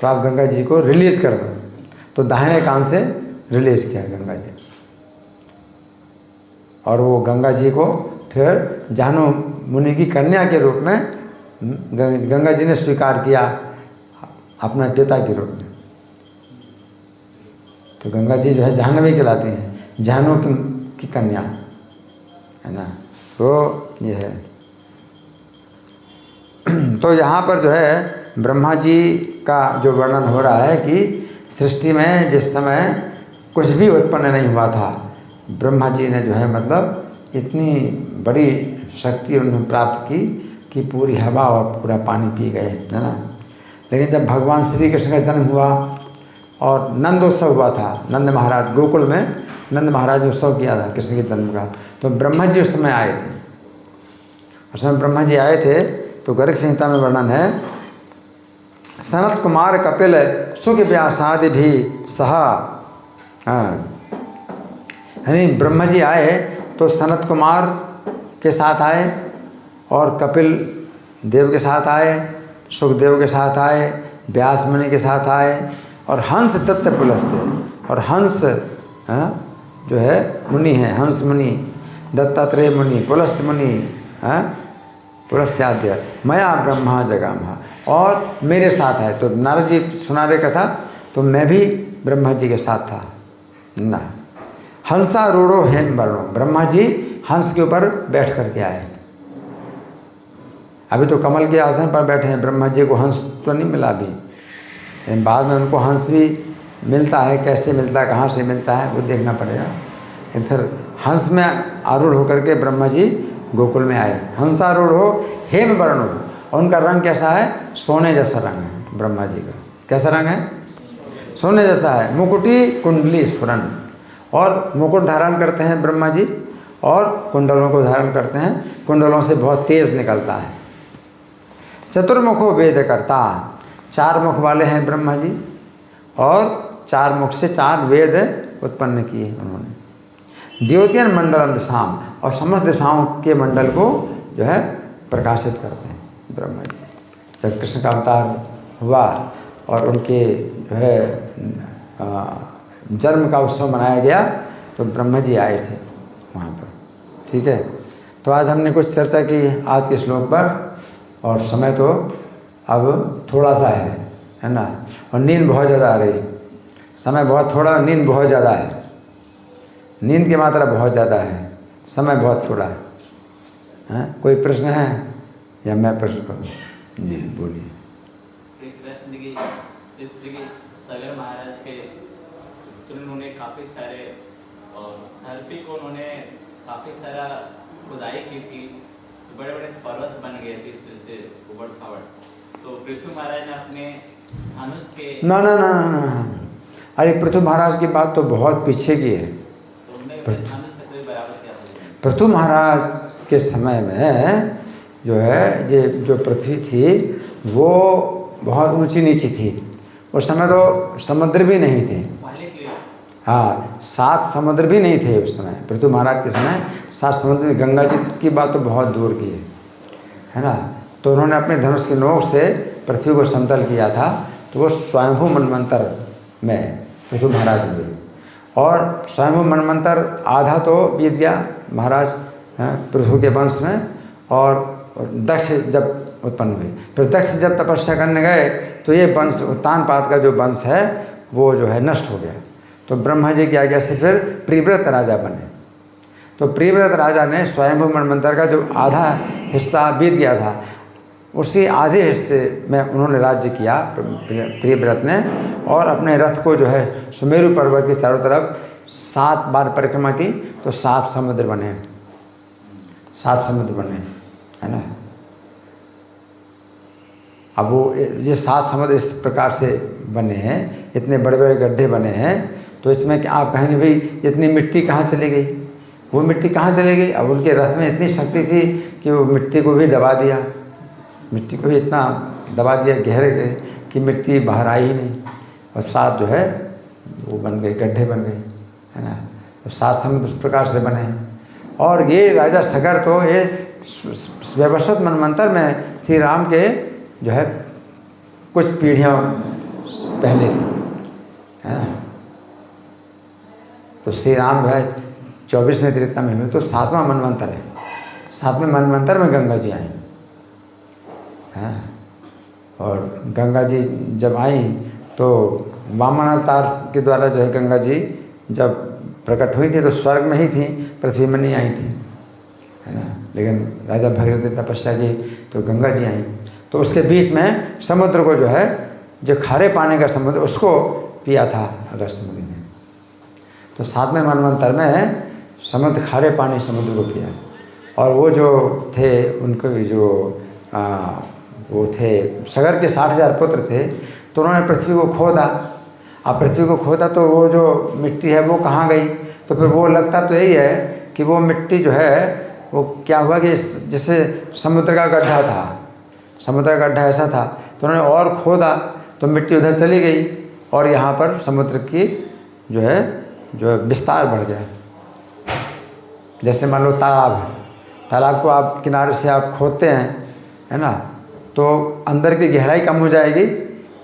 तो आप गंगा जी को रिलीज़ कर दो। तो दाहिने कान से रिलीज़ किया गंगा जी, और वो गंगा जी को फिर जाहनु मुनि की कन्या के रूप में गंगा जी ने स्वीकार किया अपना पिता के रूप में। तो गंगा जी जो है जाह्नवी कहलाती हैं, जाहनु की कन्या, है ना। तो ये है। तो यहाँ पर जो है ब्रह्मा जी का जो वर्णन हो रहा है कि सृष्टि में जिस समय कुछ भी उत्पन्न नहीं हुआ था, ब्रह्मा जी ने जो है मतलब इतनी बड़ी शक्ति उन्होंने प्राप्त की कि पूरी हवा और पूरा पानी पी गए, है ना। लेकिन जब भगवान श्री कृष्ण का जन्म हुआ और नंदोत्सव हुआ था, नंद महाराज गोकुल में नंद महाराज ने उत्सव किया था कृष्ण के जन्म का, तो ब्रह्मा जी उस समय आए थे। उस समय ब्रह्मा जी आए थे तो गर्ग संहिता में वर्णन है, सनत कुमार कपिल सुख व्यासादि भी सहा। यानी ब्रह्मा जी आए तो सनत कुमार के साथ आए और कपिल देव के साथ आए, सुखदेव के साथ आए, व्यास मुनि के साथ आए, और हंस दत्त पुलस्त्य, और हंस जो है मुनि हैं, हंस मुनि, दत्तात्रेय मुनि, पुलस्त मुनि, पुलस्त्याद्य मया ब्रह्मा जगामा, और मेरे साथ है। तो नारद जी सुना रहे कथा, तो मैं भी ब्रह्मा जी के साथ था ना। हंसारूढ़ो हेम वर्णो, ब्रह्मा जी हंस के ऊपर बैठ करके आए। अभी तो कमल के आसन पर बैठे हैं, ब्रह्मा जी को हंस तो नहीं मिला अभी, लेकिन बाद में उनको हंस भी मिलता है। कैसे मिलता है, कहाँ से मिलता है, वो देखना पड़ेगा। लेकिन फिर हंस में आरूढ़ होकर के ब्रह्मा जी गोकुल में आए। हंसारूढ़ हो हेम वर्ण हो, और उनका रंग कैसा है, सोने जैसा रंग है ब्रह्मा जी का। कैसा रंग है, सोने जैसा है। मुकुटी कुंडली स्फुरन, और मुकुट धारण करते हैं ब्रह्मा जी, और कुंडलों को धारण करते हैं, कुंडलों से बहुत तेज निकलता है। चतुर्मुखो वेद करता, 4 मुख वाले हैं ब्रह्मा जी, और 4 मुख से 4 वेद उत्पन्न किए उन्होंने। द्योतियन मंडलम दिशाम, और समस्त दिशाओं के मंडल को जो है प्रकाशित करते हैं ब्रह्मा जी। जब कृष्ण का अवतार हुआ और उनके जो है जन्म का उत्सव मनाया गया, तो ब्रह्मा जी आए थे वहाँ पर। ठीक है, तो आज हमने कुछ चर्चा की आज के श्लोक पर, और समय तो अब थोड़ा सा है ना, और नींद बहुत ज़्यादा आ रही है। समय बहुत थोड़ा, नींद बहुत ज़्यादा है, नींद की मात्रा बहुत ज़्यादा है, समय बहुत थोड़ा है। कोई प्रश्न है या मैं प्रश्न करूँ? जी बोलिए। एक प्रश्न देखिए, सगर महाराज के पुत्र उन्होंने काफ़ी सारे धरती को उन्होंने काफ़ी सारा खुदाई की थी, तो बड़े बड़े पर्वत बन गए थे इस तरह से उबड़ खाबड़। तो पृथ्वी महाराज ने अपने धनुष के ना ना ना ना ना, अरे पृथु महाराज की बात तो बहुत पीछे की है। तो उनने धनुष से कोई बराबर क्या था? पृथु महाराज के समय में जो है ये जो पृथ्वी थी वो बहुत ऊंची नीची थी। उस समय तो समुद्र भी नहीं थे। पहले के लिए हाँ, 7 समुद्र भी नहीं थे उस समय। पृथु महाराज के समय 7 समुद्र, गंगा जी की बात तो बहुत दूर की है ना। तो उन्होंने अपने धनुष की नोक से पृथ्वी को समतल किया था, तो वो स्वयंभू मनमंत्र में पृथु महाराज हुए। और स्वयंभू मनमंत्र आधा तो बीत गया महाराज पृथु के वंश में, और दक्ष जब उत्पन्न हुए, फिर दक्ष जब तपस्या करने गए तो ये वंश उत्तानपाद का जो वंश है वो जो है नष्ट हो गया। तो ब्रह्मा जी की आज्ञा से फिर प्रिव्रत राजा बने। तो प्रिव्रत राजा ने स्वयंभू मनमंत्र का जो आधा हिस्सा बीत गया था, उसी आधे हिस्से में उन्होंने राज्य किया प्रिव्रत ने, और अपने रथ को जो है सुमेरु पर्वत के चारों तरफ 7 बार परिक्रमा की, तो 7 समुद्र बने, 7 समुद्र बने, है ना। अब वो ये 7 समुद्र इस प्रकार से बने हैं, इतने बड़े बड़े गड्ढे बने हैं, तो इसमें कि आप कहेंगे भाई इतनी मिट्टी कहाँ चली गई? वो मिट्टी कहाँ चली गई? अब उनके रथ में इतनी शक्ति थी कि वो मिट्टी को भी दबा दिया, मिट्टी को भी इतना दबा दिया गहरे कि मिट्टी बाहर आई ही नहीं, और 7 जो है वो बन गए, गड्ढे बन गए, है ना। तो 7 समुद्र उस प्रकार से बने। और ये राजा सगर तो ये वैवस्वत मनमंत्र में श्री राम के जो है कुछ पीढ़ियाँ पहले थी, है ना। तो श्री राम जो है 24वें त्रेता में हुए, तो 7वां मनमंत्र है। 7वें मनमंत्र में गंगा जी आई हैं, और गंगा जी जब आई तो वामन अवतार के द्वारा जो है गंगा जी जब प्रकट हुई थी तो स्वर्ग में ही थी, पृथ्वी में नहीं आई थी, है ना। लेकिन राजा भगीरथ ने तपस्या की तो गंगा जी आई। तो उसके बीच में समुद्र को जो है, जो खारे पानी का समुद्र, उसको पिया था अगस्त मुनि ने। तो 7वें मनमंत्र में समुद्र, खारे पानी समुद्र को पिया। और वो जो थे उनके जो वो थे सगर के 60,000 पुत्र थे, तो उन्होंने पृथ्वी को खोदा। अब पृथ्वी को खोदा तो वो जो मिट्टी है वो कहाँ गई? तो फिर वो लगता तो यही है कि वो मिट्टी जो है वो क्या हुआ कि जैसे समुद्र का गड्ढा था, समुद्र का गड्ढा ऐसा था, तो उन्होंने और खोदा तो मिट्टी उधर चली गई, और यहाँ पर समुद्र की जो है विस्तार बढ़ गया। जैसे मान लो तालाब है, तालाब को आप किनारे से आप खोदते हैं, है ना, तो अंदर की गहराई कम हो जाएगी,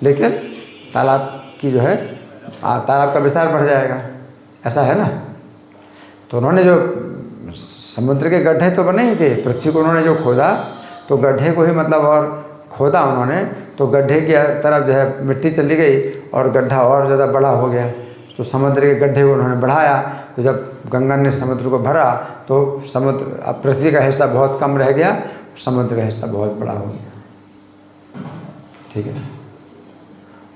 लेकिन तालाब की जो है तालाब का विस्तार बढ़ जाएगा, ऐसा है ना। तो उन्होंने जो समुद्र के गड्ढे तो बने ही थे, पृथ्वी को उन्होंने जो खोदा तो गड्ढे को ही मतलब और खोदा उन्होंने, तो गड्ढे की तरफ जो है मिट्टी चली गई और गड्ढा और ज़्यादा बड़ा हो गया। तो समुद्र के गड्ढे को उन्होंने बढ़ाया, तो जब गंगा ने समुद्र को भरा तो समुद्र, अब पृथ्वी का हिस्सा बहुत कम रह गया, समुद्र का हिस्सा बहुत बड़ा हो गया। ठीक है।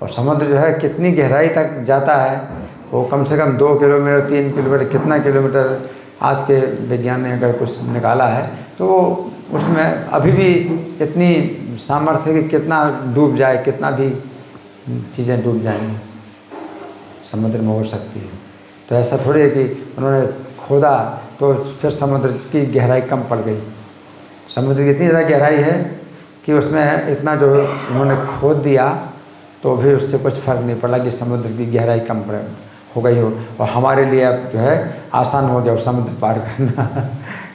और समुद्र जो है कितनी गहराई तक जाता है, वो कम से कम 2 किलोमीटर 3 किलोमीटर, कितना किलोमीटर आज के विज्ञान ने अगर कुछ निकाला है तो उसमें अभी भी इतनी सामर्थ्य है कि कितना डूब जाए, कितना भी चीज़ें डूब जाएंगी, समुद्र में हो सकती है। तो ऐसा थोड़ी है कि उन्होंने खोदा तो फिर समुद्र की गहराई कम पड़ गई। समुद्र की इतनी ज़्यादा गहराई है कि उसमें इतना जो उन्होंने खोद दिया तो भी उससे कुछ फ़र्क नहीं पड़ा कि समुद्र की गहराई कम हो गई हो। और हमारे लिए अब जो है आसान हो गया वो समुद्र पार करना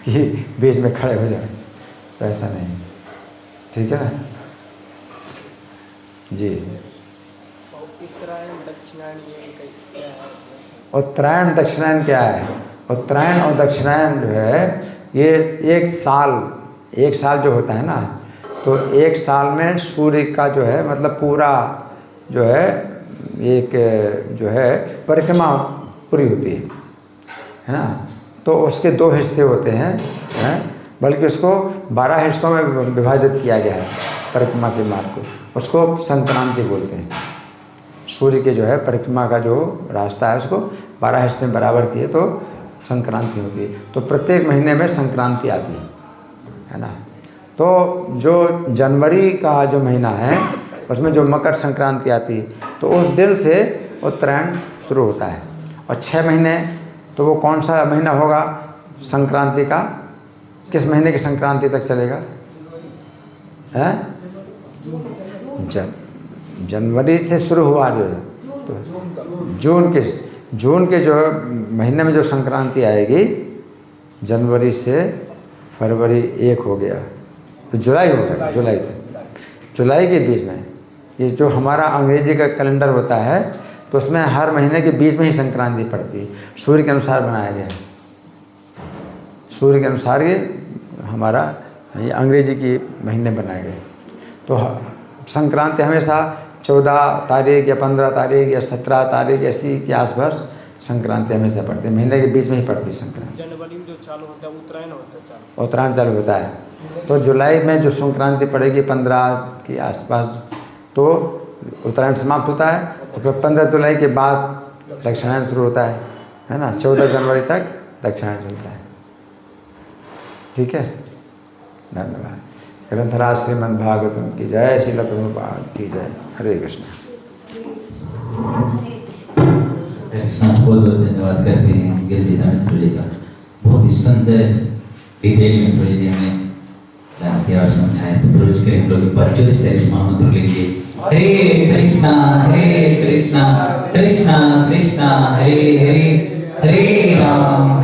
कि बीच में खड़े हो जाए, तो ऐसा नहीं। ठीक है ना जी। उत्तरायण दक्षिणायन ये क्या है? उत्तरायण दक्षिणायन क्या है? उत्तरायण और दक्षिणायन जो है ये एक साल जो होता है ना, तो एक साल में सूर्य का जो है मतलब पूरा जो है एक जो है परिक्रमा पूरी होती है ना। तो उसके 2 हिस्से होते हैं, बल्कि उसको 12 हिस्सों में विभाजित किया गया है परिक्रमा के मार्ग को, उसको संक्रांति बोलते हैं। सूर्य के जो है परिक्रमा का जो रास्ता है उसको 12 हिस्से में बराबर किए तो संक्रांति होती है। तो प्रत्येक महीने में संक्रांति आती है ना। तो जो जनवरी का जो महीना है उसमें जो मकर संक्रांति आती है, तो उस दिन से उत्तरायण शुरू होता है। और 6 महीने, तो वो कौन सा महीना होगा संक्रांति का, किस महीने की संक्रांति तक चलेगा? हैं? जनवरी से शुरू हुआ जो है, तो जून के जो महीने में जो संक्रांति आएगी, जनवरी से फरवरी 1 हो गया तो जुलाई हो गया, जुलाई तक, जुलाई के बीच में ये जो हमारा अंग्रेजी का कैलेंडर होता है तो उसमें हर महीने के बीच में ही संक्रांति पड़ती है। सूर्य के अनुसार बनाया गया है, सूर्य के अनुसार ये हमारा ये अंग्रेजी की महीने बनाए गए। तो संक्रांति हमेशा 14 तारीख या 15 तारीख या 17 तारीख ऐसी के आसपास संक्रांति हमेशा पड़ती है, महीने के बीच में ही पड़ती है संक्रांति। जनवरी में जो चालू होता है उत्तरायण होता है चालू, उत्तरायण चालू होता है। तो जुलाई में जो संक्रांति पड़ेगी 15 के आसपास, तो उत्तरायण समाप्त होता है। और फिर 15 जुलाई के बाद दक्षिणायन शुरू होता है ना। 14 जनवरी तक दक्षिणायन चलता है। ठीक है, धन्यवाद। ग्रंथराज श्रीमद् भागवतम की जय, श्रील प्रभुपाद की जय। हरे कृष्ण। बहुत बहुत धन्यवाद करते हैं गिरिजा जी का, बहुत ही सुंदर डिटेल में प्रभु जी हमें क्लास किया और समझाया। तो प्रभु जी करें लोग बच्चों से इस महामंत्र लीजिए। हरे कृष्णा कृष्णा कृष्णा हरे हरे, हरे राम